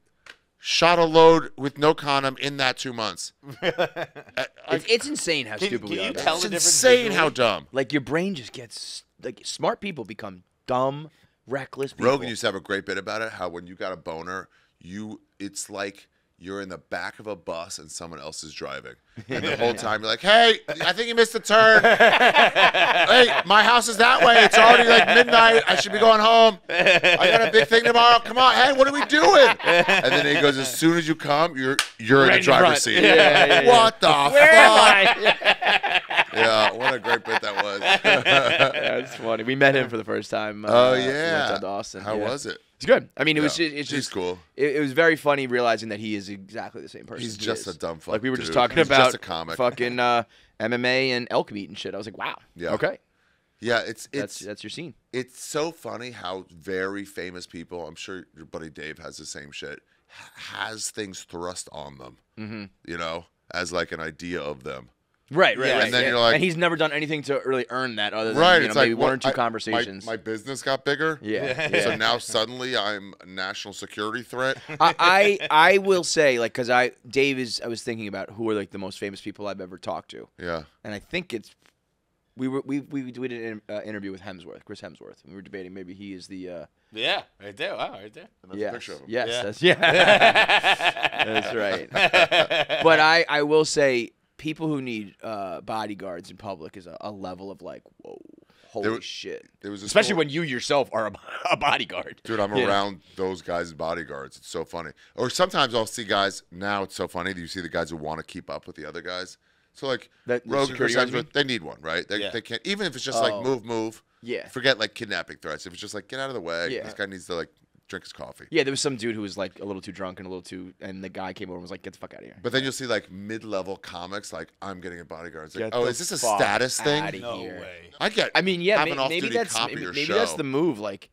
shot a load with no condom in that 2 months. It's insane how Can stupid we you are. tell It's the difference insane visually? how dumb. Like your brain just gets like smart people become dumb, reckless people. Rogan used to have a great bit about it. How when you got a boner, it's like you're in the back of a bus and someone else is driving. And the whole time you're like, hey, I think you missed the turn. Hey, my house is that way. It's already like midnight. I should be going home. I got a big thing tomorrow. Come on. Hey, what are we doing? And then he goes, as soon as you come, you're in the driver's seat. What the fuck? Where am I? Yeah, what a great bit that was. That's funny. We met him for the first time. Oh, We went yeah. down to Austin. How was it? It's good. I mean, it's He's just cool. It was very funny realizing that he is exactly the same person. He's he just is. a dumb fuck. Like we were just dude. talking He's about just a comic. fucking MMA and elk meat and shit. I was like, wow. Yeah. Okay. Yeah, That's your scene. It's so funny how very famous people, I'm sure your buddy Dave has the same shit, has things thrust on them, you know, as like an idea of them. Right. And then you're like, and he's never done anything to really earn that other than right, you know, it's maybe like one or two conversations. My business got bigger. Yeah. So now suddenly I'm a national security threat. I will say, like, because I was thinking about who are like the most famous people I've ever talked to. Yeah. And I think it's we did an interview with Chris Hemsworth, and we were debating maybe he is the Yeah, right there. Wow, right there. And that's a picture of him. Yes, Yeah. that's right. But I will say, people who need bodyguards in public is a level of like, whoa, holy shit. There was Especially when you yourself are a bodyguard. Dude, I'm around those guys' bodyguards. It's so funny. Or sometimes I'll see guys, now it's so funny, you see the guys who want to keep up with the other guys. So, like, The Rogan security Comics, guards, they need one, right? They can't, even if it's just like, move. Yeah. Forget, like, kidnapping threats. If it's just like, get out of the way. Yeah. This guy needs to, like, drink his coffee. Yeah, there was some dude who was like a little too drunk and the guy came over and was like, get the fuck out of here. But then you'll see, like, mid-level comics, like, I'm getting a bodyguard. It's like, Get oh, the is this a fuck status thing? outta No here. way. I mean, yeah, have an maybe off-duty that's cop at maybe, your maybe show. that's the move. Like,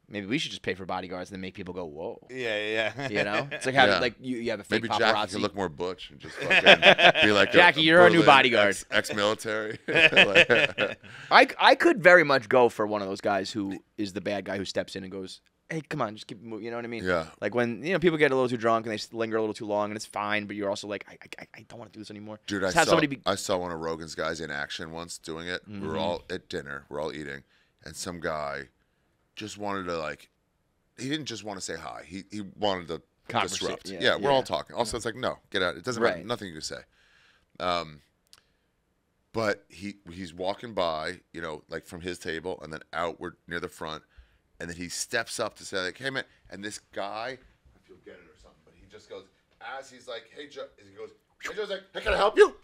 maybe we should just pay for bodyguards and then make people go, whoa. Yeah. You know, it's like having Yeah. like you have a fake Maybe paparazzi. Jackie can look more butch and just fucking be like, Jackie, you're our new Berlin bodyguard. Ex-military. Like, I could very much go for one of those guys who is the bad guy who steps in and goes, hey, come on, just keep moving. You know what I mean? Yeah. Like when people get a little too drunk and they linger a little too long and it's fine, but you're also like, I don't want to do this anymore. Dude, Just I have saw, somebody be. I saw one of Rogan's guys in action once doing it. We were all at dinner. We're all eating. And some guy just wanted to, like, he didn't just want to say hi. He wanted to disrupt. Yeah, Yeah, we're yeah. all talking. Also, it's like, no, get out. It doesn't matter. Right. Nothing you can say. But he's walking by, you know, like from his table and then outward near the front. And then he steps up to say, like, hey, man. And this guy, I don't know if you'll get it or something, but he just goes, as he's like, hey, Joe, he goes, hey, Joe's like, hey, can I help you?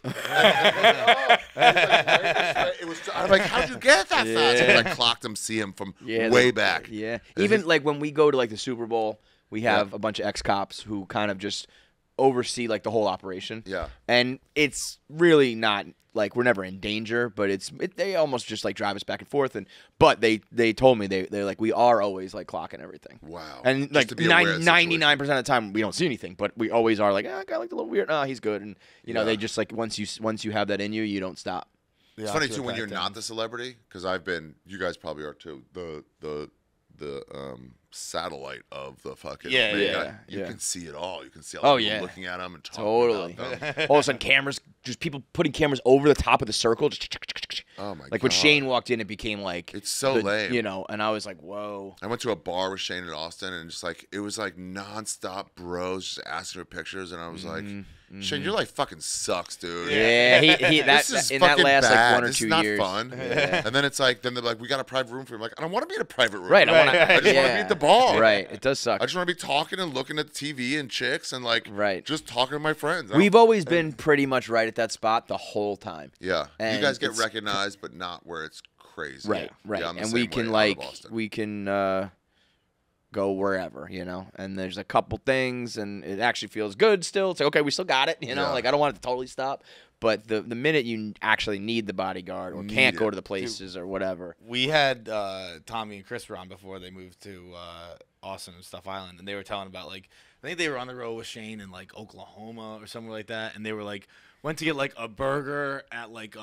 It was, I'm like, how'd you get that fast? Because I clocked him, see him from way back. Yeah. And Even like when we go to like the Super Bowl, we have a bunch of ex-cops who kind of just oversee like the whole operation. Yeah. And it's really not like we're never in danger, but they almost just like drive us back and forth. But they told me they're like, we are always like clocking everything. Wow. And Just like to be aware of the 99% of the time we don't see anything, but we always are like, guy looked a little weird. He's good. And you know, they just like once you have that in you, you don't stop. It's funny too when you're not the celebrity, because I've been. You guys probably are too. The satellite of the fucking You can see it all. You can see all the people looking at them and talking about them. All of a sudden, cameras, just people putting cameras over the top of the circle. Just, Oh my god! like when Shane walked in, it became like It's so lame. you know. And I was like, whoa. I went to a bar with Shane in Austin, and just like it was like nonstop bros just asking for pictures, and I was like, Shane, your life fucking sucks, dude. Yeah, This is in that fucking last bad. like 1 or This 2 is not years. fun. And then it's like, then they're like, we got a private room for him. Like, I don't want to be in a private room. Right, I just want to be at the bar. Right, it does suck. I just want to be talking and looking at the TV and chicks and like just talking to my friends. We've always been pretty much right at that spot the whole time. Yeah, And you guys get it's- recognized, but not where it's crazy. Right. Yeah, I'm the And same we way can out of like Boston. we can go wherever, you know. And there's a couple things, and it actually feels good still. It's like, okay, we still got it, you know. Yeah. Like I don't want it to totally stop, but the minute you actually need the bodyguard or can't go to the places or whatever. We had Tommy and Chris were on before they moved to Austin and Stuff Island, and they were telling about like I think they were on the road with Shane in like Oklahoma or somewhere like that, and they were like went to get like a burger at like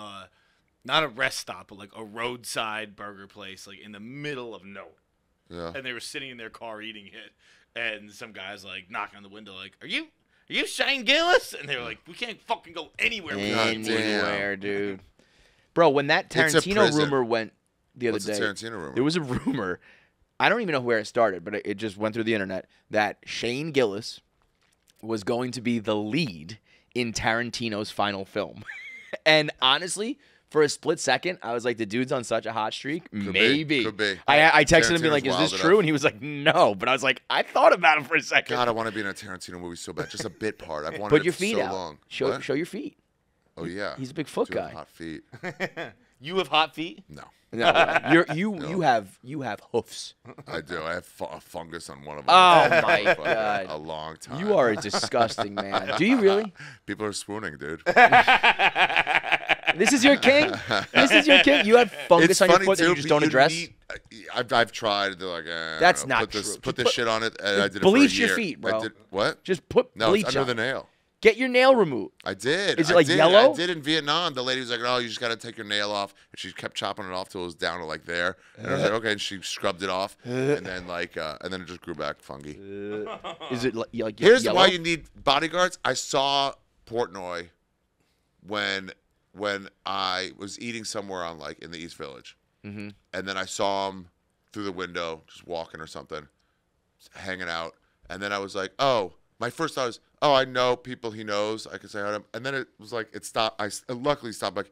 not a rest stop, but like a roadside burger place, like in the middle of nowhere. Yeah. And they were sitting in their car eating it, and some guys like knocking on the window, like, "Are you Shane Gillis?" And they were like, "We can't fucking go anywhere." Anywhere, dude. Bro, when that It's a Tarantino prison. rumor went the other What's the day, Tarantino rumor? there was a rumor. I don't even know where it started, but it just went through the internet that Shane Gillis was going to be the lead in Tarantino's final film. And honestly, for a split second, I was like, the dude's on such a hot streak. Maybe. Could be. I texted him, being like, Tarantino's is this wild true? enough. And he was like, no. But I was like, I thought about it for a second. God, I want to be in a Tarantino movie so bad. Just a bit part. I've wanted Put it your feet so out. long. Show What? your feet. Oh yeah. He's a big foot Dude, guy. hot feet. You have hot feet? No, No, you have hoofs. I do. I have a fungus on one of them. Oh, For my like God. A long time. You are a disgusting man. Do you really? People are swooning, dude. This is your king? This is your king? You have fungus It's on your funny foot that too. you just don't you address? need- I've tried. They're like, That's I don't know, not put this, true. Put Just this shit on it, and I did it bleach for a your year. feet, bro. I did what? Just put No, bleach it's under on. the nail. Get your nail removed. I did. Is it I like did. yellow? I did in Vietnam. The lady was like, "Oh, you just got to take your nail off," and she kept chopping it off till it was down to like there. And I was like, "Okay," and she scrubbed it off, and then and then it just grew back funky. Is it like Here's yellow? why you need bodyguards. I saw Portnoy when I was eating somewhere on like in the East Village, and then I saw him through the window just walking or something, hanging out, and then I was like, oh. My first thought was, oh, I know people he knows. I can say hi to him. And then it was like, it stopped. I luckily stopped. Like,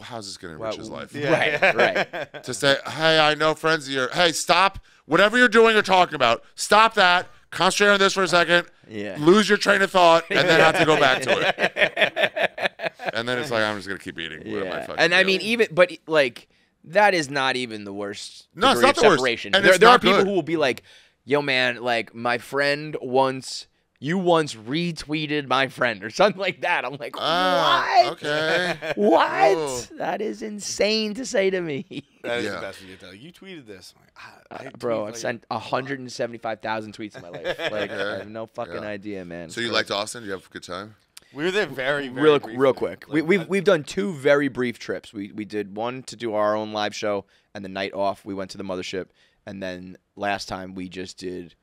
how's this going to enrich his life? Right. To say, hey, I know friends of yours. Hey, stop. Whatever you're doing or talking about, stop that. Concentrate on this for a second. Yeah. Lose your train of thought, and then have to go back to it. And then it's like, I'm just going to keep eating. What am I fucking And I mean, doing? but like, that is not even the worst. No, it's degree not of the worst. separation. And There, it's there are not people good. who will be like, yo, man, like, my friend once. You once retweeted my friend or something like that. I'm like, what? Okay. What? Whoa. That is insane to say to me. That is Yeah. the best you get to. You tweeted this. I'm like, Bro, tweet, I've like- sent 175,000 tweets in my life. Like, I have no fucking Yeah. idea, man. So you liked Austin? You have a good time? We were there very, very real briefly. real quick. Like, We've done two very brief trips. We did one to do our own live show, and the night off we went to the mothership, and then last time we just did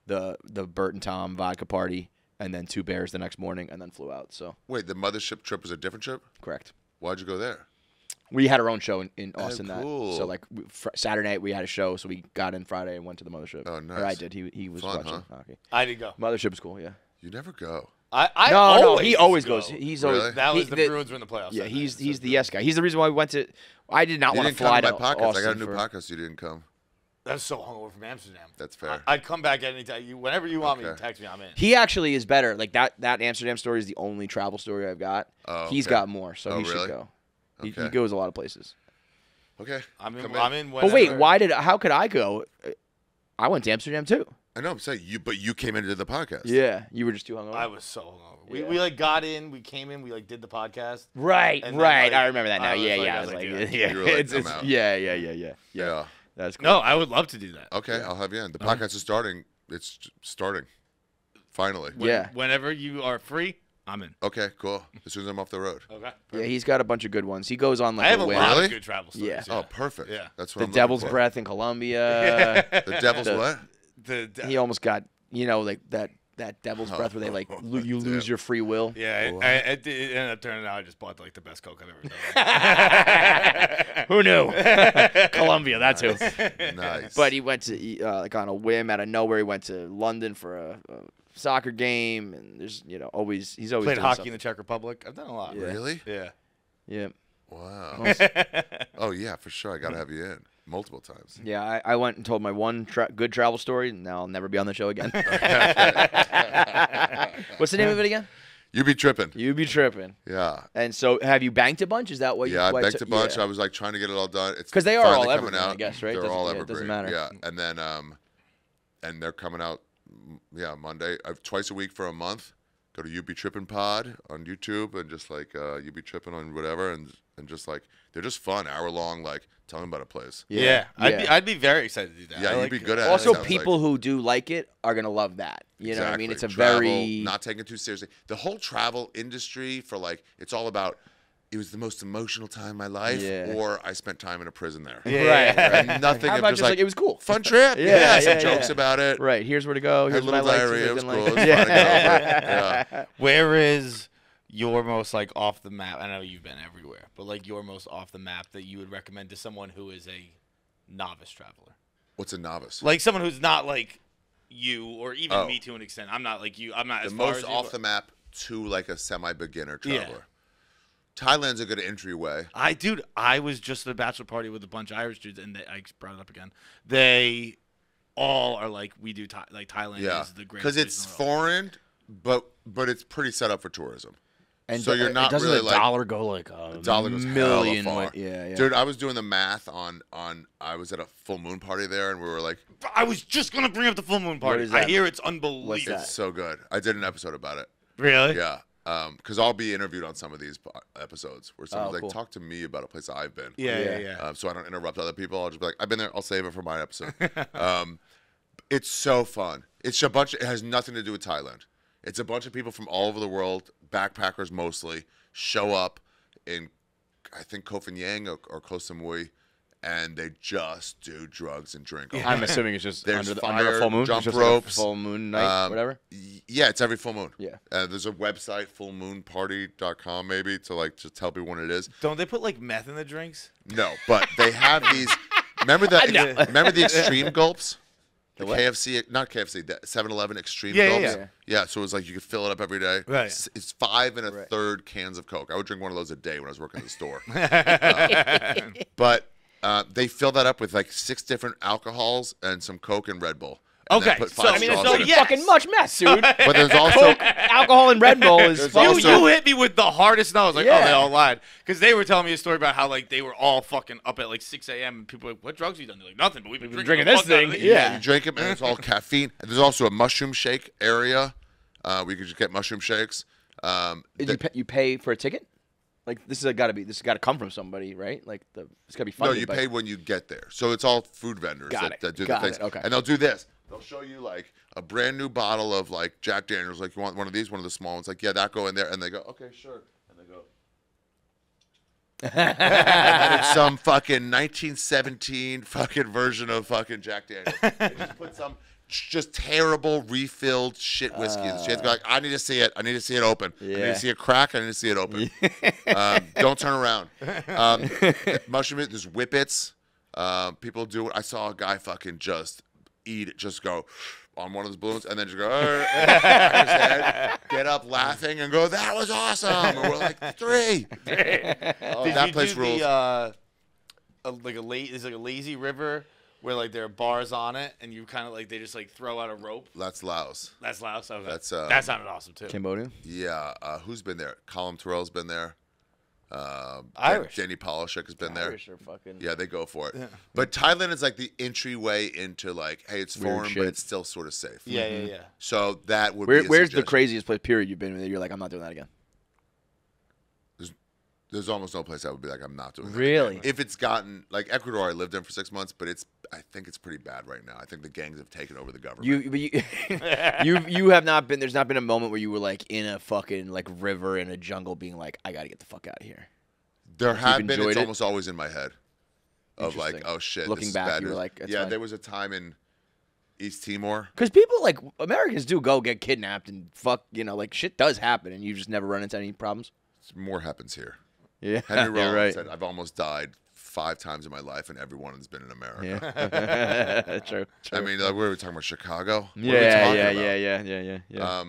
the Bert and Tom vodka party, and then 2 bears the next morning, and then flew out. So Wait, the mothership trip was a different trip? correct. Why'd you go there? We had our own show in Austin. cool. So like Saturday night we had a show, so we got in Friday and went to the mothership. Oh, Or nice. I did. He was Fun, watching huh? hockey. I did go. Mothership is cool. Yeah. You never go. I No, always he always go. goes. He's Really? always That was he- the Bruins were in the playoffs. Yeah, that he's night, so the yes guy. He's the reason why we went to. I did not You want to didn't come fly to to my podcast. Austin I got a new for- podcast. You didn't come. I was so hungover from Amsterdam. That's fair. I'd come back anytime. Whenever you want me, Okay. text me. I'm in. He actually is better. Like that Amsterdam story is the only travel story I've got. Oh, He's okay. got more, so Oh, he should really? go. He Okay. goes a lot of places. Okay. I'm in. Come I'm in. But wait, whenever- how could I go? I went to Amsterdam too. I know. I'm saying but you came into the podcast. Yeah, you were just too hungover. I was so hungover. Yeah. We like got in. We came in. We like did the podcast. Right, And then, right. like, I remember that now. I was Yeah, like- yeah. I I was was like, like, yeah, You were like, it's, I'm out. yeah. Yeah. That's cool. No, I would love to do that. Okay, I'll have you in. The podcast is starting. It's starting. Finally. Yeah. Whenever you are free, I'm in. Okay, cool. As soon as I'm off the road. Okay. Yeah, he's got a bunch of good ones. He goes on like I have a a whim. lot Really? of good travel stories. Yeah. Oh, perfect. Yeah. That's what The I'm Devil's looking for. Breath in Colombia. The Devil's The- what? He almost got, like that Devil's Breath where they like you lose Damn. your free will. Yeah, Wow. it ended up turning out I just bought like the best Coke I've ever done. Who knew? Colombia, that's who. Nice. But he went to like on a whim out of nowhere. He went to London for a soccer game, and there's he's always Played doing hockey something. in the Czech Republic. I've done a lot. Yeah. Really? Yeah. Yeah, Wow. Oh yeah, for sure. I gotta have you in multiple times. yeah. I went and told my one good travel story, and now I'll never be on the show again. What's the name of it again? You be tripping. You be tripping. Yeah. And so, have you banked a bunch? Is that what? Yeah, I why begged it's- a bunch. yeah. I was like trying to get it all done. It's 'Cause they are finally all coming evergreen, I out. guess, right? They're Doesn't- all yeah, it evergreen. doesn't matter. Yeah, and then and they're coming out. Yeah, Monday. Twice a week for a month. Go to You Be Trippin' Pod on YouTube and just like You Be Trippin' on whatever and just like they're just fun, hour long. Like tell them about a place. Yeah. I'd be very excited to do that. Yeah, I you'd like be it. good at it. Also, sounds people like. who do like it are gonna love that. You know what I mean? It's a Travel, very not taking it too seriously. The whole travel industry for like it's all about. It was the most emotional time of my life, Yeah. or I spent time in a prison there. right. And nothing. How of about just just like it was cool? fun trip. Yeah, some yeah, jokes yeah. about it. Right. Here's where to go. Had Here's a what I little like. diarrhea. It was Didn't cool. like. It was fun to go, but, yeah. Where is your most like off the map? I know you've been everywhere, but like your most off the map that you would recommend to someone who is a novice traveler, What's a novice? like someone who's not like you or even me to an extent. I'm not like you. I'm not The as far most as you, off but- the map to like a semi-beginner Yeah. traveler. Thailand's a good entryway. I was just at a bachelor party with a bunch of Irish dudes, and I brought it up again. They all are like, we do like Thailand Yeah, is the greatest. because it's place in the world. foreign, but it's pretty set up for tourism. And so you're not doesn't really the like dollar go like a dollar goes million? hella far. Yeah. Dude, I was doing the math on. I was at a full moon party there, and we were like, I was just gonna bring up the full moon party. is I that? hear it's unbelievable. What's that? it's so good. I did an episode about it. Really? Yeah. Because I'll be interviewed on some of these episodes where someone's cool. like, talk to me about a place I've been. Yeah. So I don't interrupt other people. I'll just be like, I've been there. I'll save it for my episode. It's so fun. It's a bunch. It has nothing to do with Thailand. It's a bunch of people from all over the world, backpackers mostly, show up in, I think, Koh Phangan or Koh Samui, and they just do drugs and drink. all I'm day. assuming it's just There's under fire, a full moon. It's jump just like a ropes, full moon night, whatever. Yeah, it's every full moon. Yeah. There's a website, fullmoonparty.com, maybe, to like just tell people when it is. Don't they put like meth in the drinks? No, but they have these. Remember the extreme gulps? The what? KFC, not KFC, the 7-Eleven extreme Yeah, gulps. yeah. Yeah, so it was like you could fill it up every day. Right. It's 5 1/3 cans of Coke. I would drink one of those a day when I was working at the store. But they fill that up with like 6 different alcohols and some Coke and Red Bull. And then Okay, put so, 5 I mean, straws so in it. yes. Fucking much mess, dude. But there's also Alcohol and Red Bull is There's fucking- also- You hit me with the hardest no. I was like, Yeah. oh, they all lied. Because they were telling me a story about how like they were all fucking up at like 6 a.m. and people were like, what drugs have you done? They're like, nothing, but we've been drinking drinking the this fuck out of thing. these." Yeah. you drink them and it's all caffeine. And there's also a mushroom shake area where you can just get mushroom shakes. Did you pay for a ticket? Like this has got to come from somebody, right? Like it's got to be funded. No, you by- pay when you get there. So it's all food vendors Got it. that do Got the things. it. Okay. And they'll do this. They'll show you like a brand new bottle of like Jack Daniels. Like, you want one of these, one of the small ones. Like, yeah, that go in there. And they go, okay, sure. And they go. And it's some fucking 1917 fucking version of fucking Jack Daniels. They just put some just terrible refilled shit whiskey. And she has to go like, I need to see it. I need to see it open. I need Yeah. to see it crack. I need to see it open. Don't turn around. Mushroom, there's whippets. People do it. I saw a guy fucking just eat it, just go on one of those balloons and then just go, crack his head, get up laughing and go, that was awesome. And we're like, 3. Oh, Did that you place do rules. there's like a lazy river where like there are bars on it and you kind of like they just like throw out a rope. That's Laos. That's Laos. Okay. That's, that sounded awesome too. Cambodia. Yeah. Who's been there? Colin Terrell's been there. Irish. Danny Polishek has been there. Irish are fucking. Yeah, they go for it. But Thailand is like the entryway into like, hey, it's Weird foreign, shit. but it's still sort of safe. Yeah. So that would be a Where's the suggestion. craziest place period you've been with? You're like, I'm not doing that again. There's almost no place I would be like, I'm not doing that. Really? If it's gotten, like Ecuador, I lived in for 6 months, but I think it's pretty bad right now. I think the gangs have taken over the government. You have not been. There's not been a moment where you were like in a fucking like river in a jungle, being like, I gotta get the fuck out of here. There have been, enjoyed it's it? almost always in my head of like, Interesting. oh shit. Looking this is back, bad you were news. like, that's yeah, fine. there was a time in East Timor. Because people like Americans do go get kidnapped and fuck, like shit does happen, and you just never run into any problems. More happens here. Yeah, Henry you're Rollins right. said, I've almost died 5 times in my life, and every one has been in America. Yeah, true. I mean, like, what are we talking about? Chicago? What are we talking about? Yeah.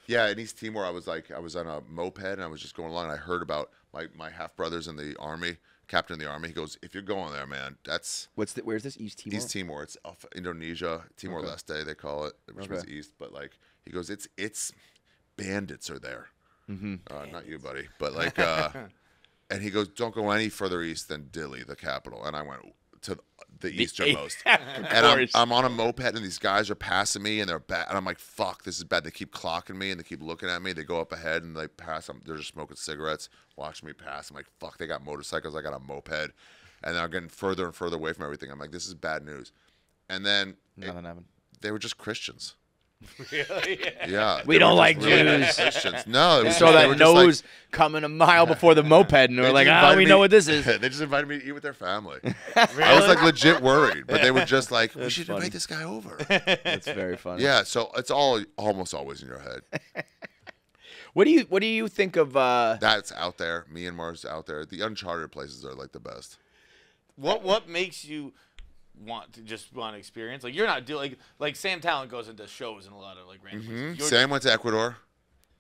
Yeah, in East Timor, I was on a moped and I was just going along and I heard about my half brothers in the army, captain of the army. He goes, if you're going there, man, that's Where's this East Timor? East Timor. It's off Indonesia, Timor Leste, they call it, which was east. But like, he goes, it's bandits are there. Not you, buddy, but like, and he goes, don't go any further east than Dili, the capital. And I went to the easternmost. And I'm on a moped and these guys are passing me and they're bad. And I'm like, fuck, this is bad. They keep clocking me and they keep looking at me. They go up ahead and they pass. They're just smoking cigarettes, watching me pass. I'm like, fuck, they got motorcycles. I got a moped. And then I'm getting further and further away from everything. I'm like, this is bad news. And then Nothing happened. they were just Christians. Really? Yeah. We they don't were like just really Jews. Christians. No. It was So just, they that were just like- nose coming a mile before the moped, and They we're like, just ah, invited we me- know what this is. They just invited me to eat with their family. I was like legit worried, but they were just like, we should funny. invite this guy over. That's very funny. Yeah, so it's almost always in your head. What do you think of? That's out there. Myanmar's out there. The uncharted places are like the best. What makes you want to experience? Like you're not doing like Sam Talent goes into shows in a lot of like random places. Sam went to Ecuador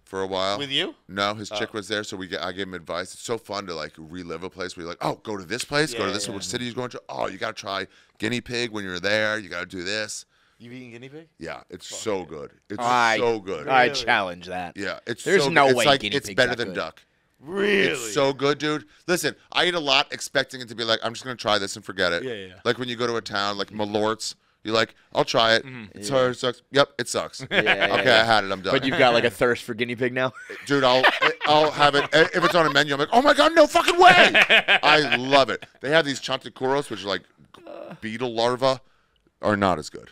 for a while. With you? No, his chick was there, so I gave him advice. It's so fun to like relive a place where you're like, oh, go to this place, go to this. Which city you're going to? Oh, you gotta try guinea pig when you're there. You gotta do this. You eating guinea pig? Yeah, it's so good. It's so good. I challenge that. Yeah, There's so no good. way It's like guinea it's pig's better that than good. duck. Really? It's so good, dude. Listen, I eat a lot expecting it to be like, I'm just going to try this and forget it. Yeah. Like when you go to a town, like Malort's, you're like, I'll try it. It's hard, it sucks. Yep, it sucks. Okay, I had it, I'm done. But you've got like a thirst for guinea pig now? Dude, I'll have it. If it's on a menu, I'm like, oh my God, no fucking way. I love it. They have these chanticuros, which are like beetle larvae, are not as good.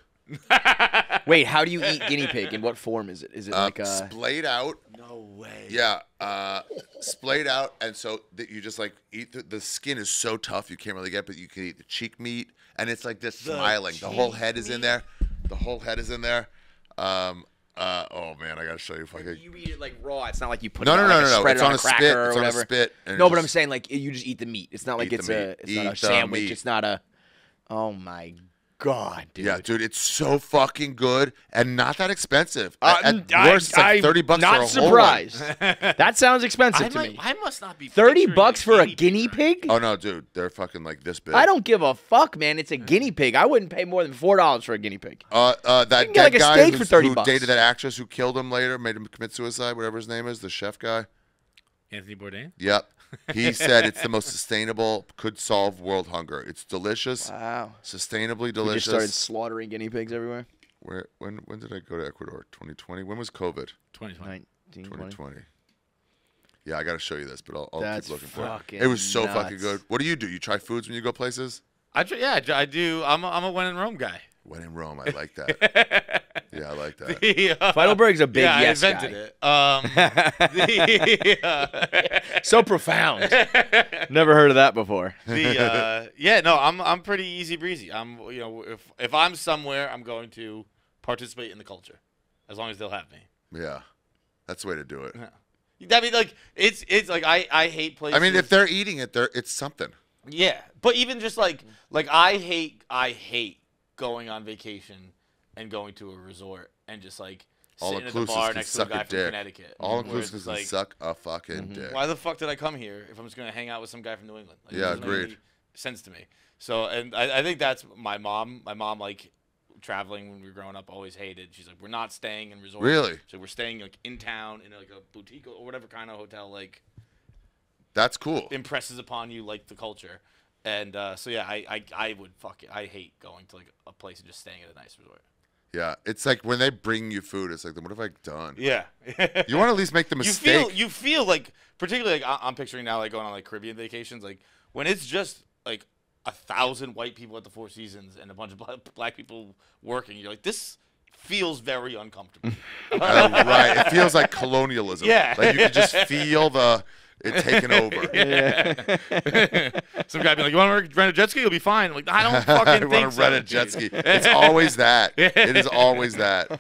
Wait, how do you eat guinea pig? In what form is it? Is it like a... Splayed out. No way. Yeah, splayed out, and so that you just like eat the skin is so tough you can't really get, but you can eat the cheek meat, and it's like this smiling. The whole head is in there. The whole head is in there. Oh man, I gotta show you. You eat it like raw. It's not like you put No, it no, on, no, like, no, no. spread It's it on a a cracker spit. or It's on a whatever. spit. and No, it but I'm just- saying like you just eat the meat. It's not like Eat it's the a meat. it's not a Eat the sandwich. meat. It's not a. Oh my God, dude. Yeah, dude, it's so fucking good and not that expensive. At worst, it's like $30 for a not whole surprised. That sounds expensive to me. I must not be $30 for a guinea pig? Oh no, dude, they're fucking like this big. I don't give a fuck, man. It's a guinea pig. I wouldn't pay more than $4 for a guinea pig. That can get, dead like, a guy steak for who $30. dated that actress who killed him later, made him commit suicide, whatever his name is, the chef guy. Anthony Bourdain? Yep. He said it's the most sustainable, could solve world hunger. It's delicious, Wow. sustainably We delicious. just started slaughtering guinea pigs everywhere. When did I go to Ecuador? 2020. When was COVID? 2020. 2020. Yeah, I got to show you this, but I'll That's keep looking for it. fucking It was so fucking nuts. good. What do? You try foods when you go places? I do. I'm a when in Rome guy. When in Rome, I like that. Yeah, I like that. Feitelberg's a big yeah, yes I invented guy. it. So profound. Never heard of that before. I'm pretty easy breezy. If I'm somewhere, I'm going to participate in the culture, as long as they'll have me. Yeah, that's the way to do it. I mean, like it's like I hate places. I mean, if they're eating it, it's something. Yeah, but even just like I hate going on vacation and going to a resort and just like All sitting at the inclusive bar can next to a suck guy a from dick. Connecticut. All where inclusive it's can like, suck a fucking dick. why the fuck did I come here if I'm just gonna hang out with some guy from New England? Like, Yeah, it doesn't make agreed. any sense to me. So, and I think that's my mom. My mom, like, traveling when we were growing up, always hated. She's like, we're not staying in resorts. Really? So we're staying like in town in like a boutique or whatever kind of hotel. Like, That's cool. impresses upon you like the culture. And so yeah, I would I hate going to like a place and just staying at a nice resort. Yeah, it's like when they bring you food, it's like, then what have I done? Yeah. You want to at least make the mistake. You feel like, particularly like I'm picturing now like going on like Caribbean vacations, like when it's just like 1,000 white people at the Four Seasons and a bunch of black people working, you're like, this feels very uncomfortable. Right. It feels like colonialism. Yeah. Like you can just feel it taking over. Some guy be like, you want to rent a jet ski? You'll be fine. I'm like, I don't fucking I want think to so. rent a jet ski. It's always that. It is always that.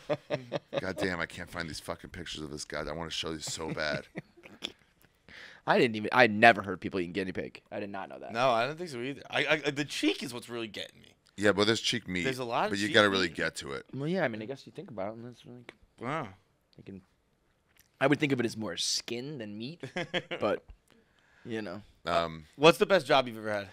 God damn, I can't find these fucking pictures of this guy. I want to show these so bad. I never heard people eating guinea pig. I did not know that. No, I don't think so either. The cheek is what's really getting me. Yeah, but there's cheek meat. There's a lot of but you cheek got to really meat. get to it. Well, yeah, I mean, I guess you think about it, and that's like, Wow. I would think of it as more skin than meat, but, you know. What's the best job you've ever had?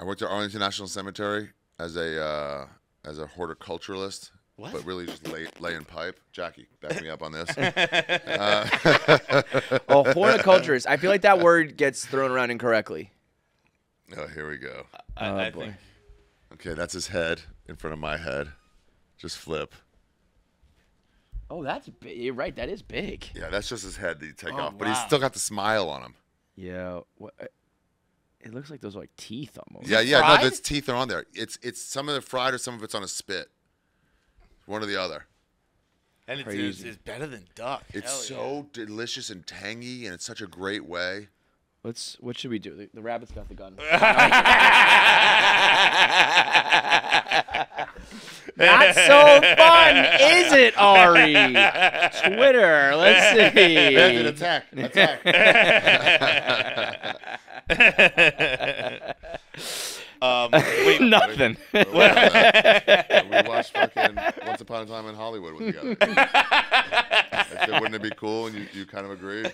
I worked at Arlington National Cemetery as a horticulturalist. What? But really just laying pipe. Jackie, back me up on this. Oh, horticulturist. I feel like that word gets thrown around incorrectly. Oh, here we go. I boy. think. Okay, that's his head in front of my head. Just flip. Oh, that's big. You're right. That is big. Yeah, that's just his head that you take Oh, off. But he's wow. still got the smile on him. Yeah. What? It looks like those are like teeth almost. Yeah, no, fried? those teeth are on there. It's some of it fried or some of it's on a spit. One or the other. And Crazy. it's better than duck. It's Hell so delicious and tangy, and it's such a great way. What should we do? The rabbit's got the gun. Not so fun, is it, Ari? Twitter. Let's see. Attack! Wait, nothing. We watched fucking Once Upon a Time in Hollywood with together. I said, wouldn't it be cool? And you kind of agreed.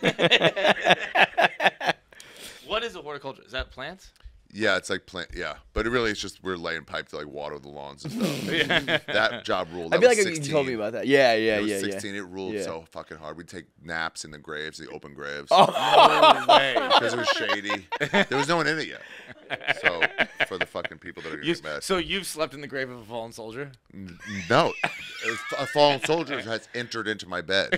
What is a horticulture? Is that plants? Yeah, it's like plant. Yeah, but it really is just we're laying pipe to like water the lawns and stuff. That job ruled. I feel like 16. you told me about that. Yeah. It was 16. It ruled Yeah. so fucking hard. We'd take naps in the graves, the open graves. No way. Because it was shady. There was no one in it yet. So for the fucking people that are gonna get mad. So you've slept in the grave of a fallen soldier? No, a fallen soldier has entered into my bed.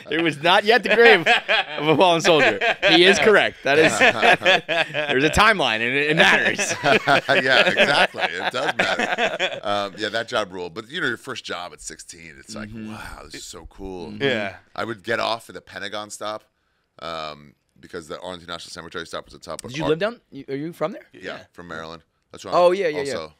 It was not yet the grave of a fallen soldier. He is correct. That is. There's a timeline, and it matters. Yeah, exactly. It does matter. Yeah, that job ruled. But your first job at 16, it's like, wow, this is so cool. Yeah. I would get off at the Pentagon stop because the Arlington National Cemetery stop was the top. Did you live down? Are you from there? Yeah, from Maryland. That's right. Oh, yeah. Also,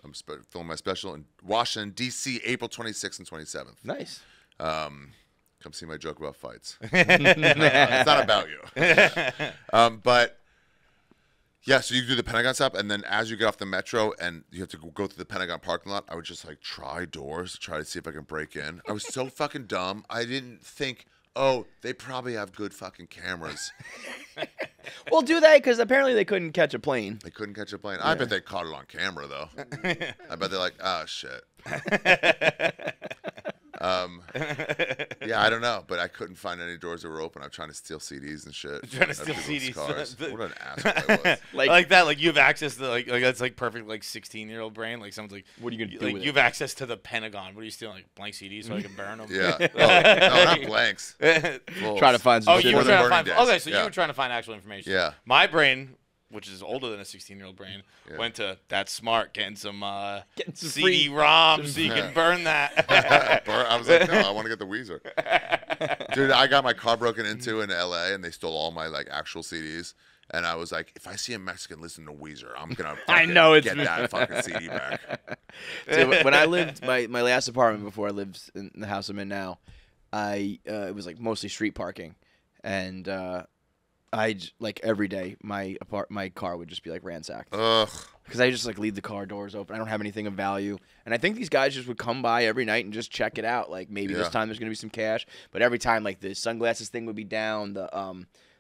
I'm filming my special in Washington, D.C., April 26th and 27th. Nice. Come see my joke about fights. It's not about you. But yeah, so you do the Pentagon stop, and then as you get off the metro and you have to go through the Pentagon parking lot, I would just like try doors to try to see if I can break in. I was so fucking dumb. I didn't think, oh, they probably have good fucking cameras. Well, do they? Because apparently they couldn't catch a plane. They couldn't catch a plane. I bet they caught it on camera though. I bet they're like, oh shit. Yeah, I don't know, but I couldn't find any doors that were open. I'm trying to steal CDs and shit. Trying to out of steal people's CDs. cars. What an asshole I was. Like that, like you have access to like that's like perfect like 16-year-old brain. Like someone's like, What are you gonna do like with you it? have access to the Pentagon. What are you stealing? Like blank CDs so I can burn them? Yeah. Oh, no, not blanks. Fulls. Try to find some Oh, shit. you were Before the trying to burning find. days. Okay, so Yeah. you were trying to find actual information. Yeah. My brain, which is older than a 16-year-old brain, Yeah. went to that's smart, getting some free- CD-ROMs so you can burn that. I was like, no, I want to get the Weezer. Dude, I got my car broken into in LA and they stole all my like actual CDs. And I was like, if I see a Mexican listen to Weezer, I'm gonna I know it's get that fucking CD back. So when I lived my last apartment before I lived in the house I'm in now, it was like mostly street parking, and like every day my car would just be like ransacked Ugh. because I just like leave the car doors open. I don't have anything of value, and I think these guys just would come by every night and just check it out. Like maybe this Yeah. time there's gonna be some cash, but every time like the sunglasses thing would be down,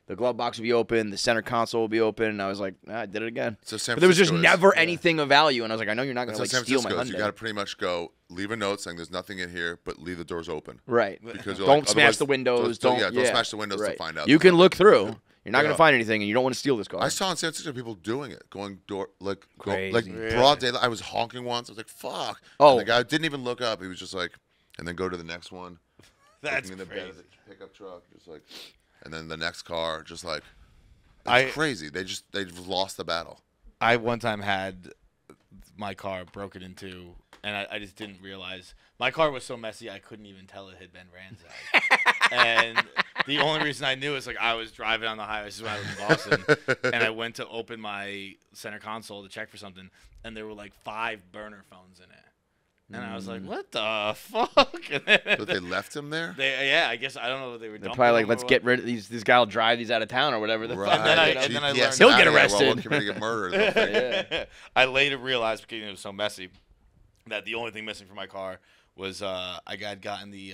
the glove box would be open, the center console would be open, and I was like, I did it again. So San But there was just Francisco is- never anything of value, and I was like, I know you're not gonna So like San steal my Francisco is you Hyundai. got to pretty much go leave a note saying there's nothing in here, but leave the doors open. Right. Because you're Don't like, smash otherwise- the windows. Don't smash the windows right. to find out. You there's can look nothing. through. You're not Yeah. gonna find anything, and you don't want to steal this car. I saw in San Francisco people doing it, going door like Crazy. broad daylight. I was honking once. I was like, "Fuck!" Oh. And the guy didn't even look up. He was just like, and then go to the next one. That's looking in the bed of crazy. the pickup truck, just like, and then the next car, just like, I- it's crazy. They've lost the battle. I one time had my car broken into, and I just didn't realize. My car was so messy, I couldn't even tell it had been ransacked. And the only reason I knew is, like, I was driving on the highway. This is when I was in Boston. And I went to open my center console to check for something, and there were, like, 5 burner phones in it. And I was like, what the fuck? And then, But they left him there. yeah, I guess I don't know what they were They're dumping probably like, them let's or get what. rid of these. This guy will drive these out of town or whatever. The Right. fuck. then I GPS learned- He'll get out of here while arrested. we're committing a murder. They'll think. Yeah. I later realized, because it was so messy, that the only thing missing from my car was I had gotten the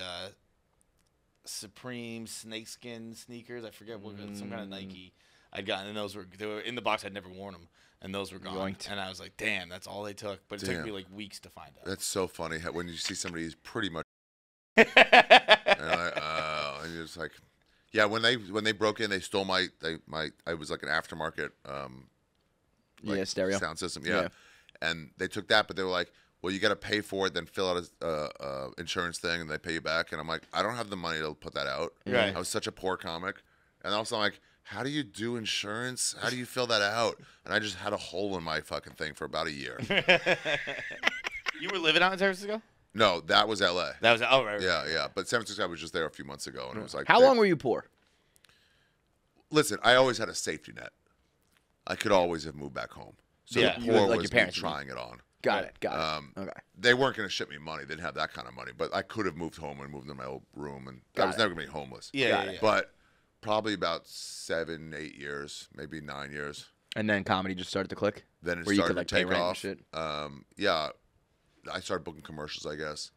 Supreme snakeskin sneakers. I forget what, some kind of Nike. I'd gotten, and they were in the box. I'd never worn them, and those were gone. Yoinked. And I was like, damn, that's all they took. But it took Damn. me like weeks to find out. That's so funny how, when you see somebody who's pretty much, and you're just like, yeah. When they broke in, they stole my. I was like an aftermarket. Yeah, stereo. sound system. Yeah. Yeah. And they took that, but they were like, well, you got to pay for it, then fill out a insurance thing, and they pay you back. And I'm like, I don't have the money to put that out. Right. I was such a poor comic. And also I'm like, how do you do insurance? How do you fill that out? And I just had a hole in my fucking thing for about a year. You were living out in San Francisco? No, that was LA. That was right. Yeah. But San Francisco, I was just there a few months ago, and it was like, How long were you poor? Listen, I always had a safety net. I could always have moved back home. So Yeah. the You poor would, like, was your parents me would- trying it on. Got it. Okay. They weren't going to ship me money. They didn't have that kind of money. But I could have moved home and moved in my old room, and I Got was it. never going to be homeless. Yeah, Got yeah, it. yeah. But Probably about 7, 8 years, maybe 9 years. And then comedy just started to click. Then it where you started could, like, to pay take rent and off. shit. Yeah, I started booking commercials, I guess,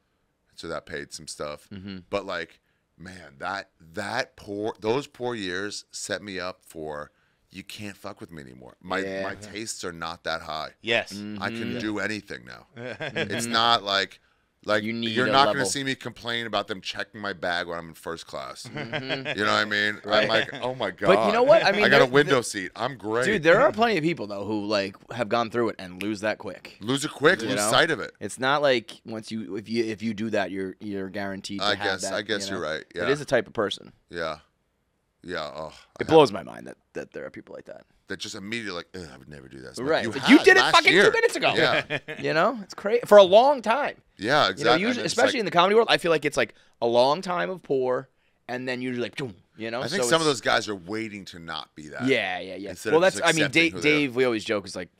so that paid some stuff. Mm-hmm. But like, man, those poor years set me up for you can't fuck with me anymore. My tastes are not that high. Yes. I can do anything now. It's not like you're not going level. to see me complain about them checking my bag when I'm in first class. You know what I mean? I'm like, oh my god. But you know what? I mean, I got a window seat. I'm great. Dude, there are plenty of people though who like have gone through it and lose that quick. Lose it quick, You lose know? sight of it. It's not like if you do that, you're guaranteed to have that. I guess you know? you're right. Yeah. It is a type of person. Yeah. Yeah. Oh, It blows my mind that there are people like that. that just immediately like, "Ugh, I would never do that. Right. Like, Like, you did it last fucking year. 2 minutes ago. Yeah. You know, it's crazy for a long time. Yeah, You exactly. know, And usually, it's especially like, in the comedy world, I feel like it's like a long time of poor, and then usually like, boom, you know. I think so some of it's- those guys are waiting to not be that. Yeah. Instead Well, of that's just I mean, accepting who they are. Dave. We always joke is like,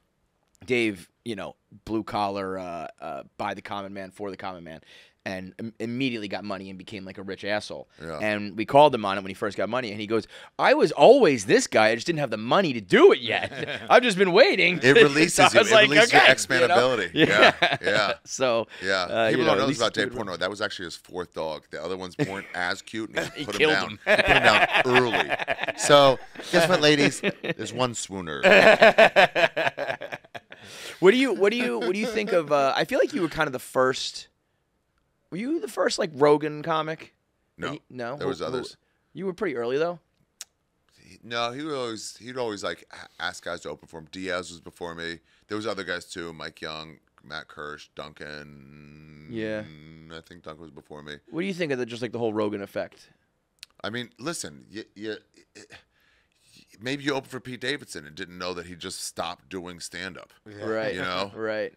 Dave, you know, blue collar, by the common man for the common man, and immediately got money and became like a rich asshole. Yeah. And we called him on it when he first got money, and he goes, "I was always this guy. I just didn't have the money to do it yet. I've just been waiting." It releases So I you. was It like, releases your okay, expandability. you know? Yeah. So Yeah. People you know, don't at know this least about it's Dave good. Portnoy. That was actually his 4th dog. The other ones weren't as cute, and he put him killed down. him. He put him down early. So guess what, ladies? There's one swooner. What do you think of? I feel like you were kind of the first. Were you the first like Rogan comic? No. No. There was others. You were pretty early though. No, he'd always like ask guys to open for him. Diaz was before me. There was other guys too. Mike Young, Matt Kirsch, Duncan. Yeah. I think Duncan was before me. What do you think of just like the whole Rogan effect? I mean, listen, maybe you opened for Pete Davidson and didn't know that he just stopped doing stand-up. Right. You know? Right.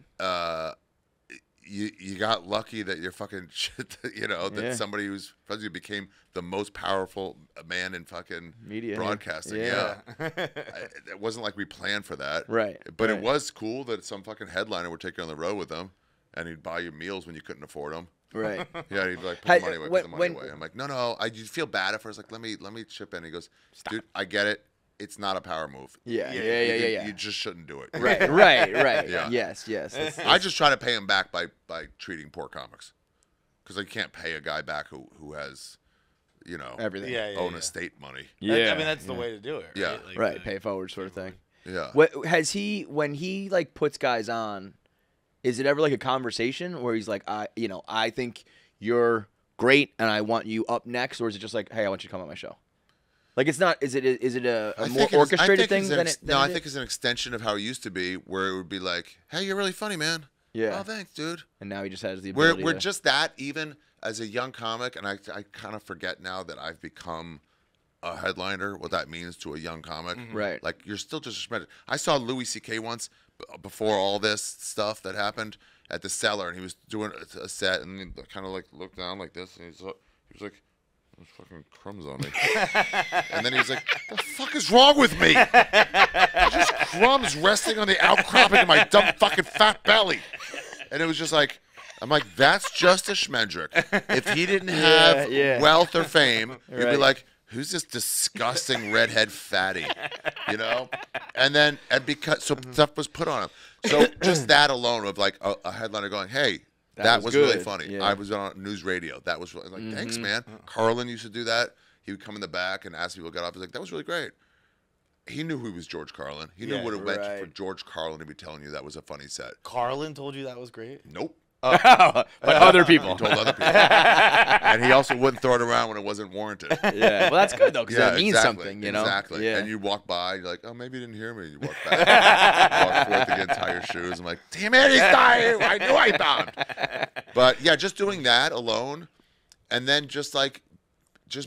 You got lucky that you're fucking shit, that Yeah. somebody who's probably became the most powerful man in fucking Media, yeah. broadcasting. Yeah. It wasn't like we planned for that. Right. But right. it was cool that some fucking headliner would take you on the road with them and he'd buy you meals when you couldn't afford them. Right. Yeah, he'd be like, put Hey, the money away, when- put the money away. I'm like, no. You feel bad at first. Like, let me chip in. He goes, dude, I get it. It's not a power move. Yeah. You just shouldn't do it. Right. Yeah. Yes. That's- I just try to pay him back by treating poor comics, because I can't pay a guy back who has, Everything. own estate money. Yeah. I mean, that's the way to do it. Right? Yeah. Like, Right. Pay forward sort of thing. Yeah. What has he when he like puts guys on? Is it ever like a conversation where he's like, I think you're great and I want you up next, or is it just like, hey, I want you to come on my show? Like it's not. Is it a I more think orchestrated thing it's than it? I think it's an extension of how it used to be, where it would be like, hey, you're really funny, man. Yeah. Oh, thanks, dude. And now he just has the We're ability. to, just that, even as a young comic, and I kind of forget now that I've become a headliner, what that means to a young comic. Right. Like, you're still just respected. I saw Louis C.K. once, before all this stuff that happened, at the Cellar, and he was doing a set, and he kind of like looked down like this, and he was like, there's fucking crumbs on me. And then he was like, the fuck is wrong with me? Just crumbs resting on the outcropping of my dumb fucking fat belly. And it was just like, I'm like, that's just a schmendrick. If he didn't have wealth or fame, you'd be Right. like, who's this disgusting redhead fatty? And because stuff was put on him. So just that alone of like a headliner going, hey, that was really good. funny. Yeah. I was on news radio. That was like, thanks, man. Carlin used to do that. He would come in the back and ask people to get off. He's like, that was really great. He knew who was George Carlin. He knew what it meant for right. George Carlin to be telling you that was a funny set. Carlin told you that was great. Nope. but other people. He told other people. And he also wouldn't throw it around when it wasn't warranted. Yeah. Well, that's good though, because Yeah, it means exactly, something, you know. Exactly. Yeah. And you walk by, you're like, oh, maybe you didn't hear me. You walk back, walk forth to get tire shoes. I'm like, damn it, he's dying. I knew I bombed. But yeah, just doing that alone, and then just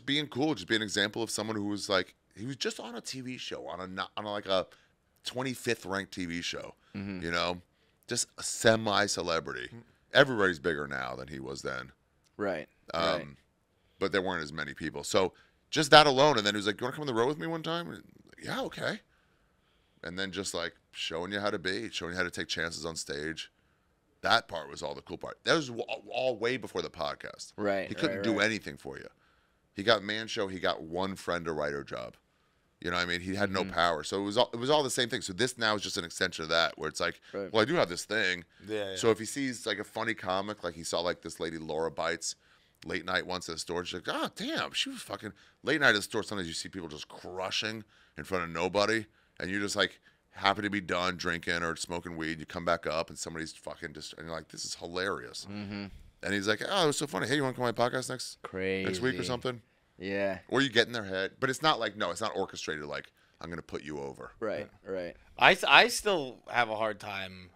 being cool, just be an example of someone who was like, he was just on a TV show, on like a 25th ranked TV show, just a semi-celebrity. Everybody's bigger now than he was then. Right. But there weren't as many people. So just that alone. And then he was like, you want to come on the road with me one time? And, yeah, okay. And then just like showing you how to be, showing you how to take chances on stage. That part was all the cool part. That was all way before the podcast. Right. He couldn't do anything for you. He got Man Show. He got one friend to write her job. You know what I mean? He had no power. So it was all the same thing. So this now is just an extension of that, where it's like, well, I do have this thing. Yeah. So if he sees like a funny comic, like he saw like this lady Laura Bites late night once at the store, she's like, oh damn, she was fucking late night at the store. Sometimes you see people just crushing in front of nobody, and you're just like happy to be done drinking or smoking weed. You come back up and somebody's fucking just, and you're like, this is hilarious. And he's like, oh, it was so funny. Hey, you want to come on my podcast next week or something? Yeah. Or you get in their head, but it's not like, no, it's not orchestrated. Like, I'm gonna put you over. Right. Right. I still have a hard time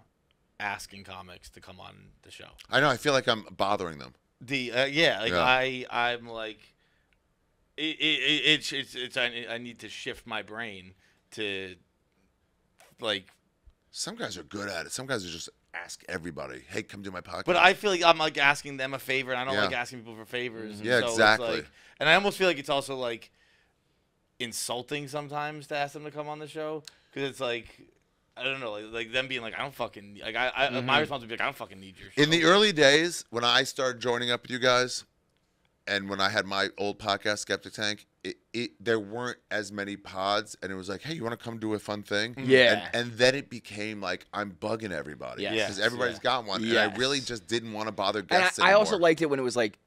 asking comics to come on the show. I know. I feel like I'm bothering them. I'm like, I need to shift my brain to, like. Some guys are good at it. Some guys are just ask everybody, hey, come do my podcast. But I feel like I'm like asking them a favor, and I don't like asking people for favors. Yeah, so exactly. It's like, and I almost feel like it's also like insulting sometimes to ask them to come on the show, because it's like, I don't know, like them being like, I don't fucking like my response would be like, I don't fucking need your show. In the early days when I started joining up with you guys, and when I had my old podcast, Skeptic Tank, there weren't as many pods, and it was like, hey, you want to come do a fun thing? Yeah. And then it became like, I'm bugging everybody. Yes. Because everybody's got one. Yes. And I really just didn't want to bother And guests I anymore. also liked it when it was like,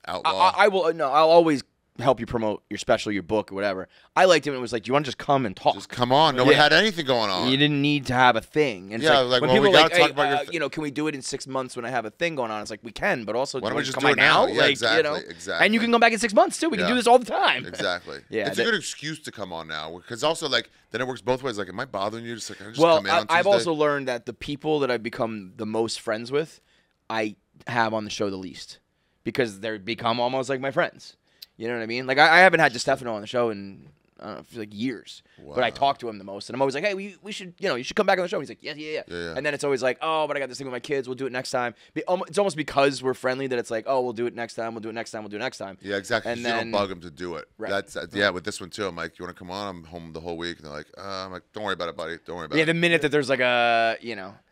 Outlaw. I'll always help you promote your special, your book, or whatever. I liked it when it was like, do you want to just come and talk? Just come on. Nobody had anything going on. You didn't need to have a thing. And it's Yeah, like, like, when well, people we are like, gotta talk hey, about your can we do it in 6 months when I have a thing going on? It's like, we can, but also, Why don't we just come do right it now? now? Yeah, Like, exactly, exactly. And you can come back in 6 months too. We can do this all the time. Exactly. Yeah, it's a good excuse to come on now, because also like then it works both ways. Like, am I bothering you? Just like, can I just Well, come in on I've Tuesday? also learned that the people that I've become the most friends with, I have on the show the least, because they're become almost like my friends. You know what I mean? Like, I haven't had DeStefano on the show in, I don't know, for like years. Wow. But I talk to him the most. And I'm always like, hey, we should, you should come back on the show. He's like, yeah. And then it's always like, oh, but I got this thing with my kids. We'll do it next time. It's almost because we're friendly that it's like, oh, we'll do it next time. We'll do it next time. We'll do it next time. Yeah, exactly. And You don't then- bug them to do it. Right. That's yeah. With this one too, I'm like, you want to come on? I'm home the whole week, and they're like, I'm like, don't worry about it, buddy. Don't worry about Yeah, it. the minute that there's like a,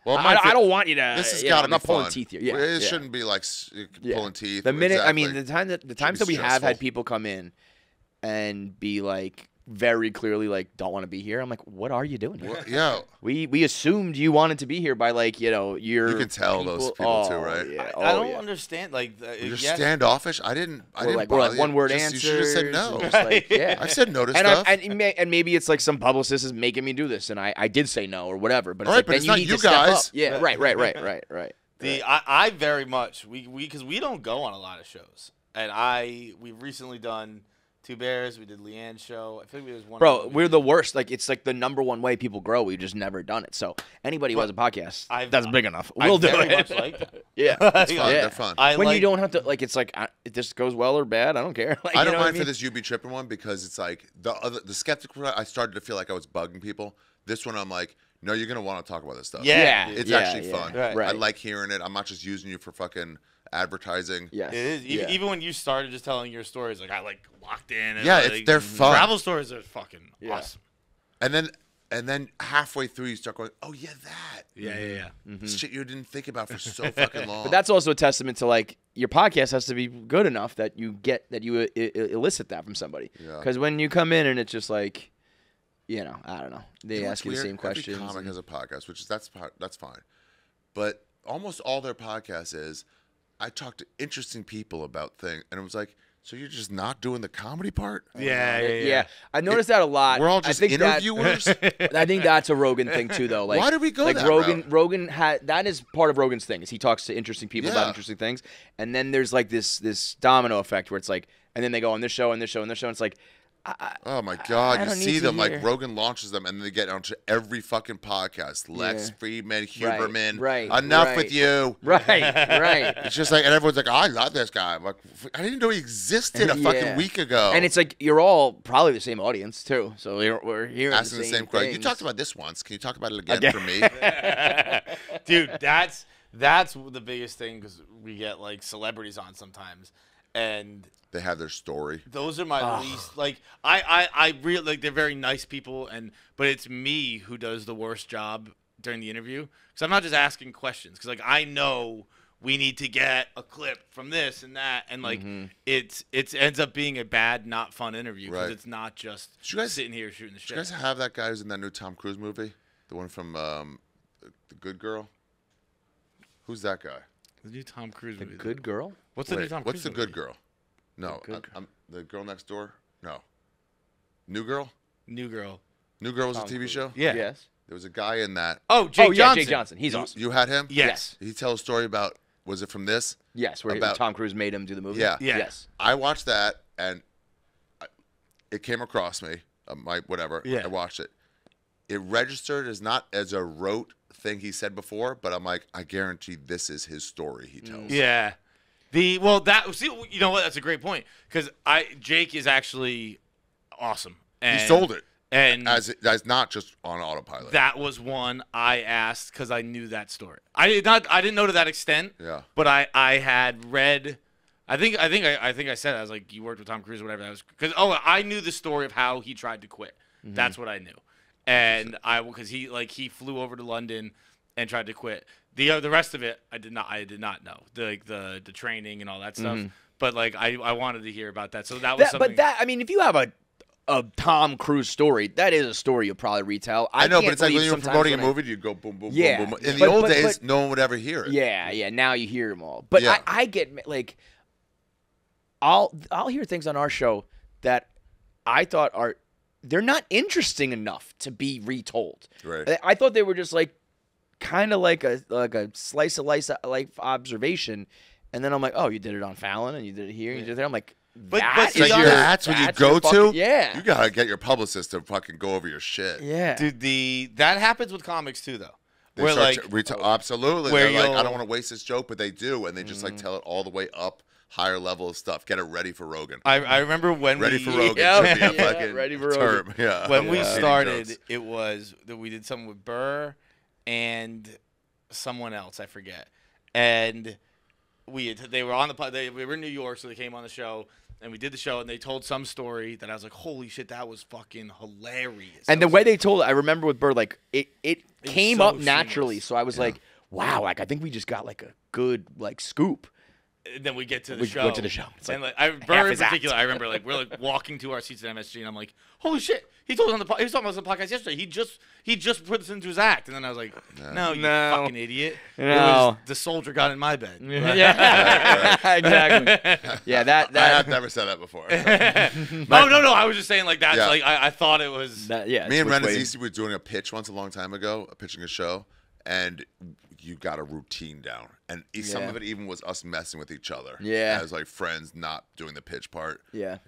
Well, I don't want you to, This has you know, got to I'm be not pulling fun. teeth here. Yeah, it yeah. shouldn't be like pulling teeth. The minute, I Exactly. mean, the times that we have stressful. had people come in and be like very clearly like don't want to be here. I'm like, what are you doing here? Well, yeah. We assumed you wanted to be here by like your. You can tell those people too, right? Yeah. I don't understand. Like, You're yes, standoffish. I didn't We're like bother you. one word Just- answers. You should have said no. and just like, yeah. I've said no to and stuff. and maybe it's like some publicist is making me do this, and I did say no or whatever. But it's All right, like, but then it's you not need you to step guys. up. Yeah, right. I very much because we don't go on a lot of shows, and we've recently done Two Bears. We did Leanne's show. I think there was one. Bro, we're the worst. Like, it's like the number one way people grow. We've just never done it. So anybody who has a podcast, that's big enough. We'll do very it. much like that. Yeah. It's fun. Yeah. They're fun. When you don't have to, like, it's like, if this goes well or bad, I don't care. Like, I you don't know what mind mean? for this You Be Tripping one, because it's like the skeptical one, I started to feel like I was bugging people. This one, I'm like, no, you're gonna want to talk about this stuff. Yeah. It's Yeah, actually yeah. fun. Right. I like hearing it. I'm not just using you for fucking advertising. Yes. It is. Yeah. Even when you started just telling your stories, like I like locked in. And, Yeah, like, they're fun. Travel stories are fucking Yeah. awesome. And then halfway through, you start going, oh yeah, that. Yeah. Shit you didn't think about for so fucking long. But that's also a testament to, like, your podcast has to be good enough that you elicit that from somebody. Yeah. Because when you come in and it's just like, I don't know. They You know ask what's you the weird? same questions. Every comic and- has a podcast, which is that's fine. But almost all their podcasts is, I talk to interesting people about things, and it was like, so you're just not doing the comedy part? Yeah. I noticed that a lot. We're all I just think interviewers. I think that's a Rogan thing too, though. Like, Why did we go like that Rogan? route? Rogan had that is part of Rogan's thing. Is he talks to interesting people about Yeah. interesting things, and then there's like this domino effect where it's like, and then they go on this show and this show and this show, and it's like, Oh my God! I You don't need see to them hear. like Rogan launches them, and then they get onto every fucking podcast. Lex Yeah. Friedman, Huberman, right, enough right. with you. right. It's just like, and everyone's like, oh, I love this guy. I'm like, I didn't know he existed a fucking Yeah. week ago. And it's like you're all probably the same audience too, so we're hearing asking the same question. You things. talked about this once. Can you talk about it again for me? Dude, that's the biggest thing, because we get like celebrities on sometimes, and They have their story. those are my least like I really like, they're very nice people, but it's me who does the worst job during the interview, because I'm not just asking questions, because like I know we need to get a clip from this and that, and like it ends up being a bad, not fun interview because it's not just sitting here shooting the shit. Did you guys have that guy who's in that new Tom Cruise movie, the one from The Good Girl? Who's that guy? The new Tom Cruise movie. The Good Girl? What's the new Tom Cruise What's The Good Girl? No, The Girl Next Door? No. New Girl? New Girl. New Girl was a TV show? Yeah. Yes. There was a guy in that. Oh, Jake Johnson. Jake Johnson. He's awesome. You had him? Yes. Did he tell a story about, was it from this? Yes, where Tom Cruise made him do the movie. Yeah. Yes. I watched that, and it came across me, whatever. Yeah. I watched it. It registered as not as a rote thing he said before, but I'm like, I guarantee this is his story he tells. Yeah. You know what? That's a great point because Jake is actually awesome. And, he sold it. And as not just on autopilot. That was one I asked because I knew that story. I didn't know to that extent. Yeah. But I had read. I think I said it. I was like, you worked with Tom Cruise or whatever. That was because I knew the story of how he tried to quit. That's what I knew. And because he flew over to London and tried to quit. The rest of it I did not know. The training and all that stuff. But like I wanted to hear about that. So that was something. But I mean, if you have a Tom Cruise story, that is a story you'll probably retell. I know, but it's like when you're promoting a movie, you go boom, boom, boom, boom. In the old days, no one would ever hear it. Yeah. Now you hear them all. But I get like, I'll hear things on our show that I thought they're not interesting enough to be retold. Right. I thought they were just like kind of like a slice of life observation, and then I'm like, oh, you did it on Fallon, and you did it here, and you did it there. I'm like. That's what you go to? Yeah. You got to get your publicist to fucking go over your shit. Yeah. Dude, that happens with comics too, though. Where absolutely. Where They're like, I don't want to waste this joke, but they do, and they just like tell it all the way up, higher level of stuff. Get it ready for Rogan. I remember when ready for Rogan. Yeah, Should be a fucking ready for term. Rogan. Yeah. When we started, it was that we did something with Burr and someone else, I forget, and they were on the we were in New York, so they came on the show. And we did the show, and they told some story that I was like, holy shit, that was fucking hilarious. And the way they told it, I remember with Bird, like, it came so up naturally. seamless. So I was like, wow, like, I think we just got, like, a good, like, scoop. And then we get to the We show. go to the show. It's And like Burr half in his act. particular, I remember, like, we're, like, walking to our seats at MSG, and I'm like, holy shit. He told us on he was talking about this on the podcast yesterday. He just put this into his act. And then I was like, no, you fucking idiot. No. It was the soldier got in my bed. Yeah, exactly. Yeah, that I have never said that before. No. I was just saying, like, that's, Yeah. like, I thought it was. that, yeah. Me and Ren Renazisi were doing a pitch once a long time ago, pitching a show, and you got a routine down. And some of it even was us messing with each other. Yeah. As like friends not doing the pitch part. Yeah.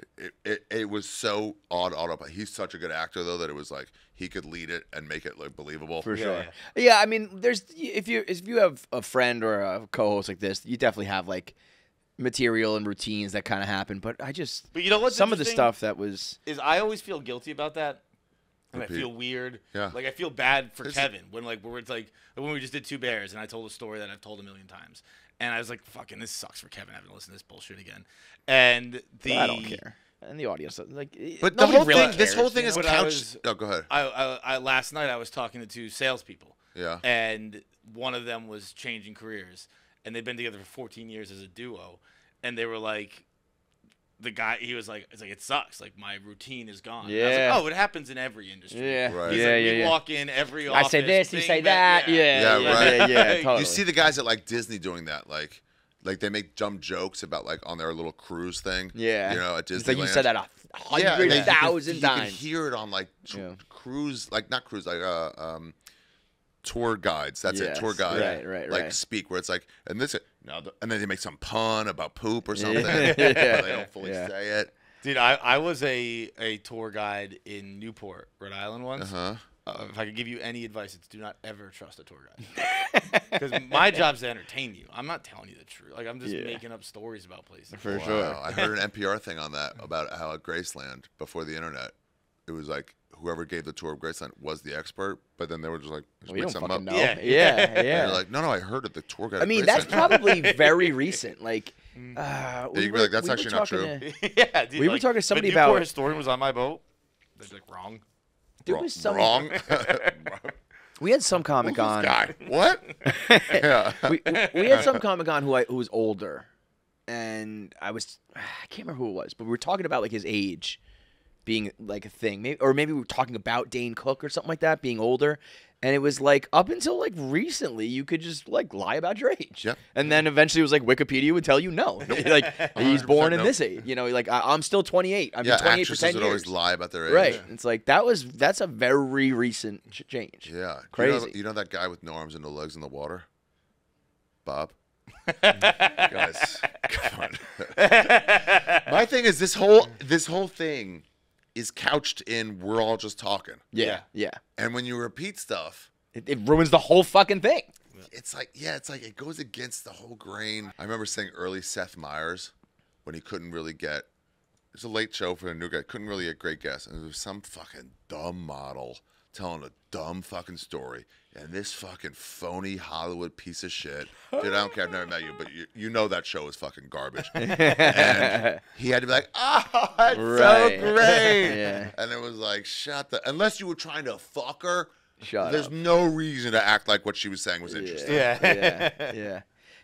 It was so odd. He's such a good actor though that it was like he could lead it and make it like believable. For sure. Yeah, I mean, there's if you have a friend or a co-host like this, you definitely have like material and routines that kind of happen. But you know what's some of the interesting stuff that was is I always feel guilty about that. And I Repeat. feel weird. Yeah. Like I feel bad for Kevin when it's like when we just did Two Bears and I told a story that I've told a million times. And I was like, fucking this sucks for Kevin having to listen to this bullshit again. And I don't care. And the audience like But the nobody whole really thing, this cares, whole thing you is know? couched. Go ahead. I last night I was talking to two salespeople. Yeah. And one of them was changing careers. And they've been together for 14 years as a duo. And they were like, the guy, he was like, it sucks. Like, my routine is gone. Yeah. I was like, oh, it happens in every industry. Yeah. Right. He's Yeah, like, yeah, we yeah. walk in every I office. say this, you thing say that. Yeah, right. yeah, totally. You see the guys at like Disney doing that, like they make dumb jokes about like on their little cruise thing. Yeah. You know, at Disneyland. It's like you said that 100,000 You times. can hear it on like cruise, like not cruise, like tour guides. That's Yes, it, tour guide. right, Like right. speak where it's like, and then they make some pun about poop or something. Yeah. But they don't fully Yeah. say it. Dude, I was a tour guide in Newport, Rhode Island once. Uh-huh. If I could give you any advice, it's do not ever trust a tour guide. Because my job's to entertain you. I'm not telling you the truth. Like, I'm just making up stories about places. For Wow. sure. I heard an NPR thing on that about how at Graceland before the internet, it was like whoever gave the tour of Graceland was the expert, but then they were just like, just Well, you make don't something fucking up. know. Yeah. Yeah. They're like, no, I heard it. The tour guide. I at mean, that's Graceland." probably very recent. Like, you can be like, "That's actually not true." Yeah, dude, We were talking to somebody the Newport about- historian was on my boat. They're like, wrong. There was some wrong. We had some Comic Who's Con. this guy? What? Yeah. we had some Comic Con who was older, and I can't remember who it was, but we were talking about like his age being like a thing, maybe we were talking about Dane Cook or something like that being older, and it was like up until like recently you could just like lie about your age, Yep. and then eventually it was like Wikipedia would tell you no, like he's born in no. this age, you know, like I'm still 28, I've been 28 for actresses 10 would years, always lie about their age. right? It's like that's a very recent change. Yeah. Crazy. You know that guy with no arms and no legs in the water? Bob? Guys, come on. My thing is this whole thing is couched in we're all just talking. Yeah. And when you repeat stuff, It ruins the whole fucking thing. it's like it goes against the whole grain. I remember saying early Seth Meyers when he couldn't really get, it's a late show for a new guy, couldn't really get great guests. And there was some fucking dumb model telling a dumb fucking story. And this fucking phony Hollywood piece of shit, dude, I don't care, I've never met you, but you know that show is fucking garbage. And he had to be like, oh, that's so Right. great. Yeah. And it was like, unless you were trying to fuck her, there's up. no reason to act like what she was saying was interesting.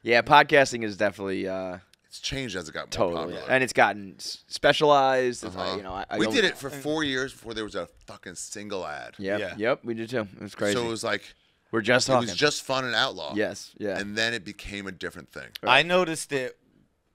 Yeah. Podcasting is definitely It's changed as it got more totally, popular. and it's gotten specialized. It's Uh-huh. like, you know, I we don't- did it for 4 years before there was a fucking single ad. Yep, we did too. It was crazy. So it was like, We're just it talking. was just fun and outlaw. Yes, yeah. And then it became a different thing. I noticed it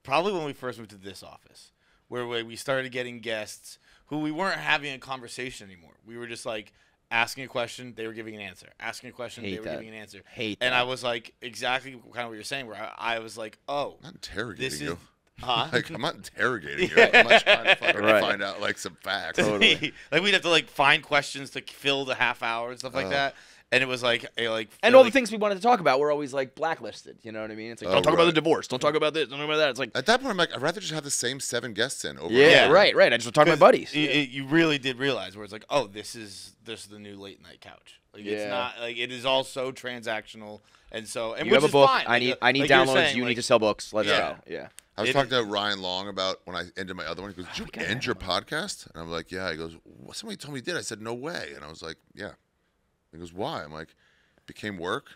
probably when we first moved to this office, where we started getting guests who we weren't having a conversation anymore. We were just like asking a question, they were giving an answer. Asking a question, Hate they were that. giving an answer. Hate And that. I was like, exactly kind of what you're saying, where I was like, oh, I'm not interrogating this is. you. Huh? Like, I'm not interrogating you. I'm just trying to fucking Right. find out like some facts. Totally. Like we'd have to like find questions to fill the half hour and stuff like that. And it was like and all the things we wanted to talk about were always like blacklisted. You know what I mean? It's like, don't talk about the right. divorce. Don't talk about this. Don't talk about that. It's like, At that point, I'm like, I'd rather just have the same 7 guests in over. yeah, and over. right. I just want to talk to my buddies. You really did realize where it's like, oh, this is the new late night couch. Like it's Yeah. not like it is all so transactional and so and You which have a is book. fine. I need like you're downloads. saying, You like, need to sell books. Let's Yeah. go. Yeah. I was It- talking to Ryan Long about when I ended my other one. He goes, "Did you God. end your podcast?" And I'm like, "Yeah." He goes, well, "Somebody told me you did." I said, "No way." And I was like, "Yeah." He goes, "Why?" I'm like, "It became work."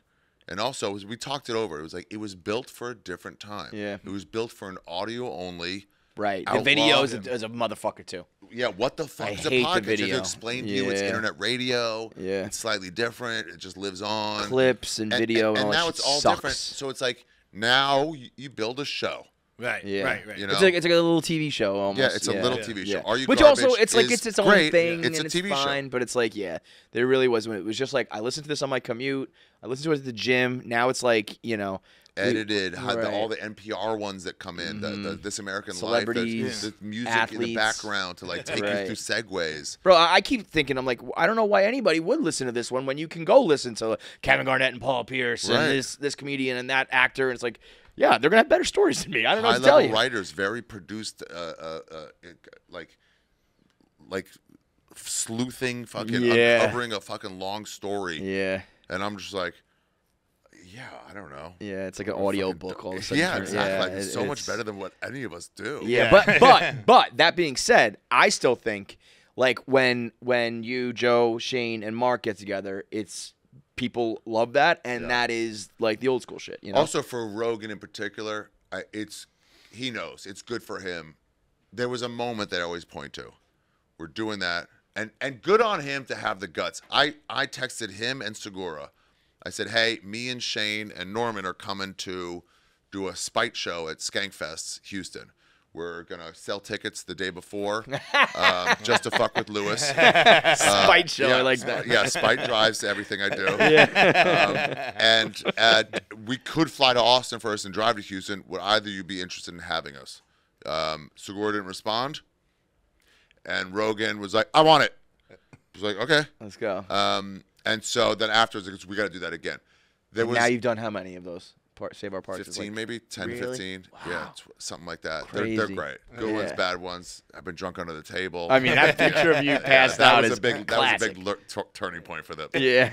And also, we talked it over. It was like it was built for a different time. Yeah. It was built for an audio only. Right. The Outlaw video is him. a motherfucker too. Yeah, what the fuck I is a hate the podcast? You have video. to explain to you it's Yeah. internet radio. Yeah. It's slightly different. It just lives on. Clips and video and all that now shit it's all sucks. different. So it's like now you build a show. Right, Yeah. right. You know? It's like a little TV show almost. Yeah, it's a little TV show. Yeah. Are You Which Garbage also it's like is it's its own great. thing It's and a it's TV show. fine, but it's like there really was when it was just like I listened to this on my commute, I listened to it at the gym. Now it's like Edited, right. all the NPR ones that come in, the This American Celebrities, Life, the music in athletes. the background to like take Right. you through segues. Bro, I keep thinking, I'm like, I don't know why anybody would listen to this one when you can go listen to Kevin Garnett and Paul Pierce Right. and this comedian and that actor. And it's like, yeah, they're gonna have better stories than me. I don't know High what to tell level you. writers, very produced, like sleuthing, fucking Yeah. uncovering a fucking long story. Yeah, And I'm just like, yeah, I don't know. yeah, it's like an audio book all of a sudden. Yeah, exactly. Like, it's so much it's- better than what any of us do. Yeah, Yeah. but that being said, I still think like when you, Joe, Shane, and Mark get together, it's people love that, and that is like the old school shit. You know. Also for Rogan in particular, he knows it's good for him. There was a moment that I always point to. We're doing that, and good on him to have the guts. I texted him and Segura. I said, hey, me and Shane and Norman are coming to do a spite show at Skankfest, Houston. We're gonna sell tickets the day before, just to fuck with Lewis. Spite show, I like that. Yeah, Spite drives to everything I do. And we could fly to Austin first and drive to Houston. Would either you be interested in having us? Segura didn't respond, and Rogan was like, "I want it." I was like, "Okay." Let's go. And so then afterwards, we got to do that again. There was Now you've done how many of those? Save Our Parts. 15, maybe 10, Really? 15. Yeah, Wow. something like that. Crazy. They're great. Good ones, Yeah. bad ones. I've been drunk under the table. I mean, that picture of you passed that out was is a big classic. turning point for them. Yeah.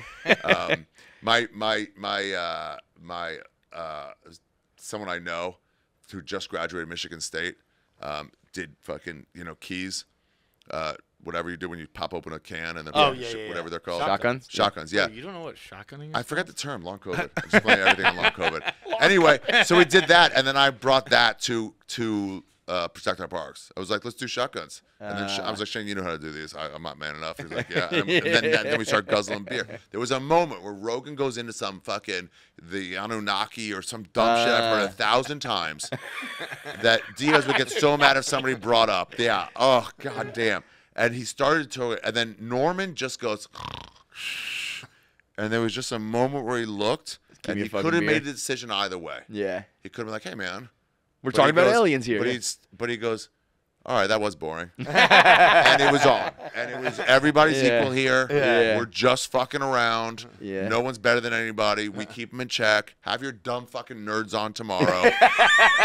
Someone I know who just graduated Michigan State did fucking keys. whatever you do when you pop open a can and then whatever they're called. Shotguns? Shotguns, yeah. Wait, you don't know what shotgunning is? I forget the term, long COVID. I'm just playing everything on long COVID. Anyway, so we did that, and then I brought that to protect our parks. I was like, let's do shotguns. And then I was like, Shane, you know how to do these. I'm not man enough. He's like, yeah. And then we start guzzling beer. There was a moment where Rogan goes into some fucking, the Anunnaki or some dumb shit I've heard 1,000 times that Diaz would get so mad if somebody brought up. Yeah. Oh, god damn. And he started to, and then Norman just goes, and there was just a moment where he looked, and he could have made the decision either way. Yeah. He could have been like, hey, man. We're talking about aliens here. But he goes, all right, that was boring. And it was on. And it was, everybody's equal here. Yeah. We're just fucking around. Yeah. No one's better than anybody. We keep them in check. Have your dumb fucking nerds on tomorrow.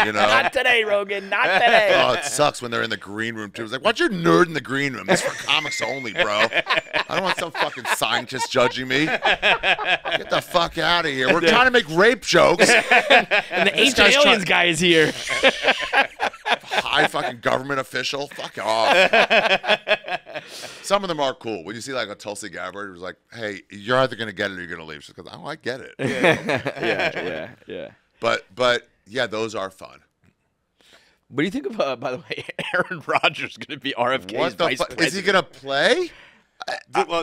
You know? Not today, Rogan. Not today. Oh, it sucks when they're in the green room, too. It's like, what's your nerd in the green room? This is for comics only, bro. I don't want some fucking scientist judging me. Get the fuck out of here. We're trying to make rape jokes. And the ancient aliens guy is here. High fucking government official. Fuck off. Some of them are cool. When you see like a Tulsi Gabbard who's like, hey, you're either going to get it or you're going to leave. She's like, oh, I get it. Yeah. But yeah, those are fun. What do you think of, by the way, Aaron Rodgers going to be RFK's vice president? Is he going to play?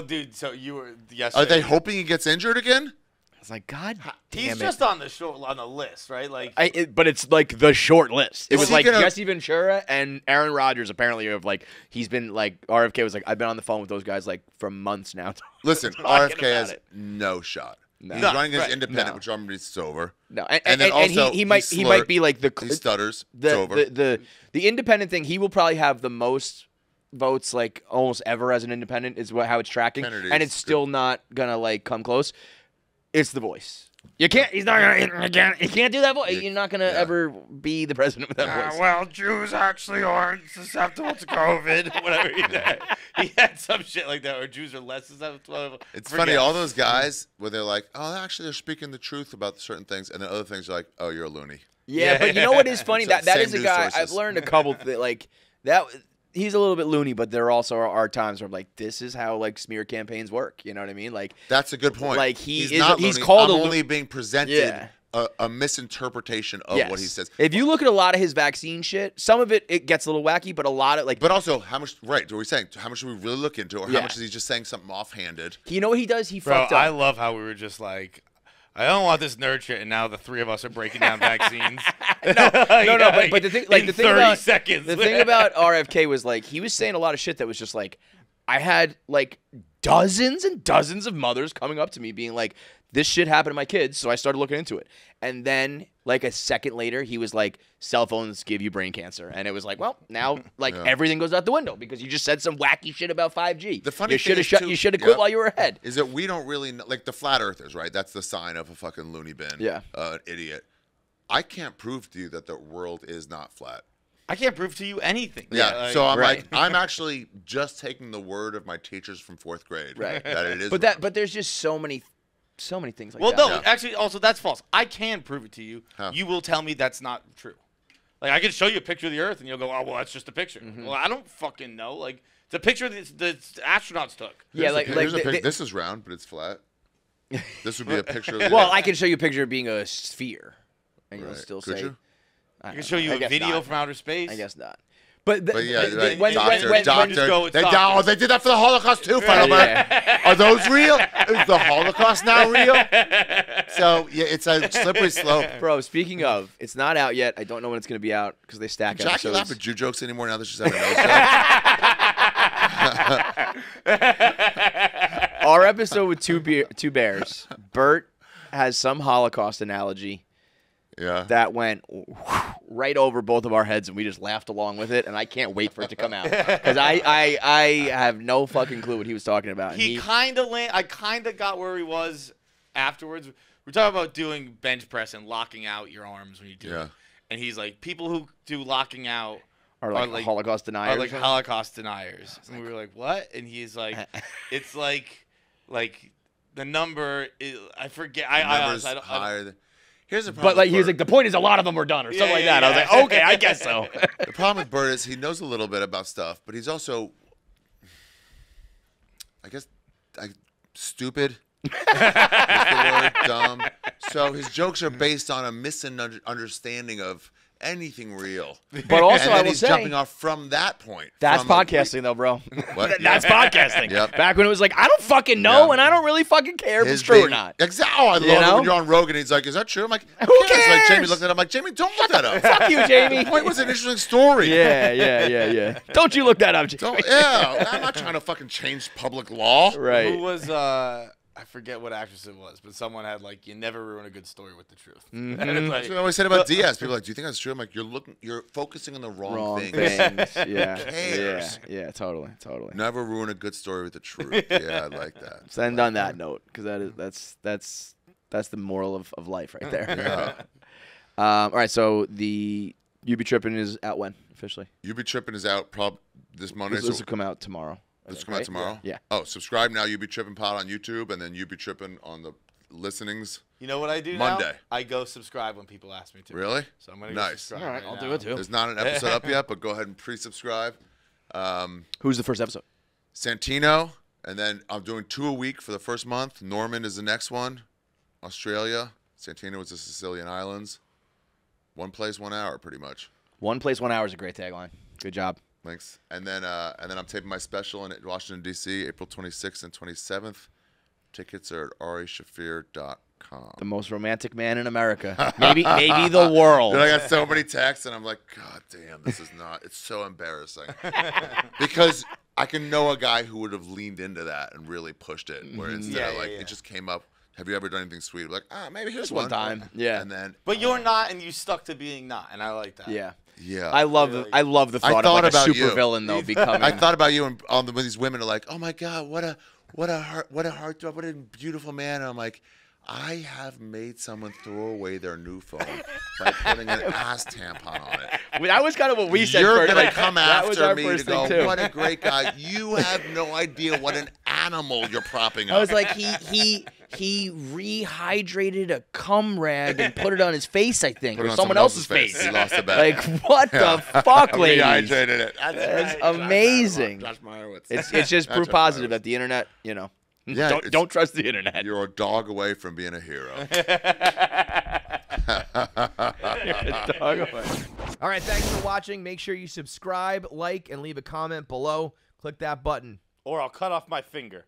Dude, so you were yesterday. Are they hoping he gets injured again? I was like, God damn He's it. just on the list, right? Like, but it's like the short list. It Is was he like gonna- Jesse Ventura and Aaron Rodgers apparently have like, he's been like, RFK was like, I've been on the phone with those guys like for months now. Listen, Talking RFK about has it. no shot. No. He's No, running as right. independent, No. which already is over. No, And then also, he might be like He stutters. It's the over. the independent thing. He will probably have the most votes like almost ever as an independent is how it's tracking, Kennedy's and it's still not gonna like come close. It's the voice. You can't. He's not gonna. He can't do that voice. You're not gonna ever be the president with that voice. well, Jews actually aren't susceptible to COVID. Whatever he said. He had some shit like that, or Jews are less susceptible. It's funny, all those guys where they're like, oh, actually, they're speaking the truth about certain things, and then other things are like, oh, you're a loony. Yeah, but you know what is funny? So that same is a news guy sources. I've learned a couple like that. He's a little bit loony, but there also are times where I'm like, this is how like smear campaigns work. You know what I mean? Like That's a good point. Like, he's is- not he's loony. called I'm a lo- only being presented Yeah. a misinterpretation of what he says. If you look at a lot of his vaccine shit, some of it gets a little wacky, but a lot of like, But also, how much? Right? Are we saying how much do we really look into, or Yeah. how much is he just saying something offhanded? you know what he does? He Bro, fucked up. I love how we were just like, I don't want this nerd shit, and now the three of us are breaking down vaccines. No, but the thing, like in the thing 30 about seconds. the thing about RFK was like he was saying a lot of shit that was just like I had like dozens and dozens of mothers coming up to me being like, this shit happened to my kids, so I started looking into it. And then like a second later, he was like, cell phones give you brain cancer, and it was like, well, now like everything goes out the window because you just said some wacky shit about 5G. The funny you should thing have is, you too- should have quit yeah. while you were ahead. Is that we don't really know, like the flat earthers, right? That's the sign of a fucking loony bin. Yeah. An idiot. I can't prove to you that the world is not flat. I can't prove to you anything. Yeah. So I'm Right. like, I'm actually just taking the word of my teachers from 4th grade. Right. That it is. But there's just so many things like well, that. no, Yeah. actually, also that's false. I can prove it to you. How? You will tell me that's not true. Like I can show you a picture of the Earth, and you'll go, "Oh, well, that's just a picture." Well, I don't fucking know. Like it's a picture that the astronauts took. Yeah, like Here's a the- pic- this is round, but it's flat. This would be a picture. Of well, I can show you a picture of being a sphere, and you'll Right. still Could say. you? I can show you I a guess video not. from outer space. I guess not. But yeah, right. when doctor. just go with doctor. They did that for the Holocaust too, Feitelberg. Are those real? Is the Holocaust now real? So yeah, it's a slippery slope. bro, speaking of, it's not out yet. I don't know when it's going to be out because they stack Jackie episodes. laugh at Jew jokes anymore now that she's having a nose job. Our episode with two bears. Bert has some Holocaust analogy Yeah. that went right over both of our heads, and we just laughed along with it. And I can't wait for it to come out because I have no fucking clue what he was talking about. And He kind of I kind of got where he was afterwards. We're talking about doing bench press and locking out your arms when you do it. And he's like, people who do locking out are like Holocaust deniers. are like Holocaust deniers. And we were like, what? And he's like, it's like the number is, I forget. Numbers I don't. higher than. Here's the problem. but like with he was Bert. like, the point is a lot of them were done or something like yeah, that. I was yeah. like, okay, I guess so. The problem with Bert is he knows a little bit about stuff, but he's also I guess, stupid. What's the word? Dumb. So his jokes are based on a misunderstanding of anything real. But also, and I then will he's say, jumping off from that point. that's from podcasting, though, bro. What? That's podcasting. Yep. Back when it was like, I don't fucking know, Yeah. and I don't really fucking care if His it's true or being- not. Exactly. Oh, I love it know? when you're on Rogan. He's like, "Is that true?" I'm like, Who Like Jamie cares? looked at it. I'm like, Jamie, don't look that up. Fuck you, Jamie. The point was an interesting story. Yeah. Don't you look that up, Jamie. Don't, yeah, I'm not trying to fucking change public law. Right. Who was I forget what actress it was, but someone had like, "You never ruin a good story with the truth." And it's That's like, what I always said about Diaz. People are like, "Do you think that's true?" I'm like, "You're focusing on the wrong things. Yeah. cares? Yeah, totally. Never ruin a good story with the truth." Yeah, I like that. So end on that note, because that's the moral of life right there. Yeah. All right, so the You Be Trippin' is out when officially? You Be Trippin' is out this Monday. This will come out tomorrow. This will come out tomorrow? Yeah. Oh, subscribe now, You Be Trippin' Pod on YouTube, and then You Be Trippin' on the listenings. you know what I do Monday. now? I go subscribe when people ask me to. Really? So I'm gonna Nice. go subscribe. All right, right I'll now. do it too. There's not an episode up yet, but go ahead and pre-subscribe. Who's the first episode? Santino, and then I'm doing 2 a week for the first month. Norman is the next one. Australia. Santino is the Sicilian Islands. One place, 1 hour, pretty much. One place, 1 hour is a great tagline. Good job. Thanks. And then I'm taping my special in Washington, D.C., April 26th and 27th. Tickets are at arishaffir.com. The most romantic man in America. Maybe the world. Dude, I got so many texts, and I'm like, God damn, this is not. It's so embarrassing. Because I can know a guy who would have leaned into that and really pushed it, where instead of Yeah. it just came up. Have you ever done anything sweet? Like, maybe here's Just one time. Yeah. And then, But you're not, and you stuck to being not, and I like that. Yeah. yeah. I love the thought of thought like a about super you. villain though becoming. I thought about you and when these women are like, "Oh my God, what a heartthrob, what a beautiful man." And I'm like, I have made someone throw away their new phone by putting an ass tampon on it. That was kind of what we said. You're first. gonna Like, come that was after our me first to go, thing, too. "What a great guy." You have no idea what an animal you're propping up. I was like, he rehydrated a cum rag and put it on his face, I think, Put it or on someone else's face. He lost a bet. Like, what the fuck, ladies? Rehydrated it. That's amazing. Josh Meyerowitz. It's just proof Josh positive Meyerowitz. that the internet, Yeah, don't trust the internet. You're a dog away from being a hero. All right, thanks for watching. Make sure you subscribe, like, and leave a comment below. Click that button. Or I'll cut off my finger.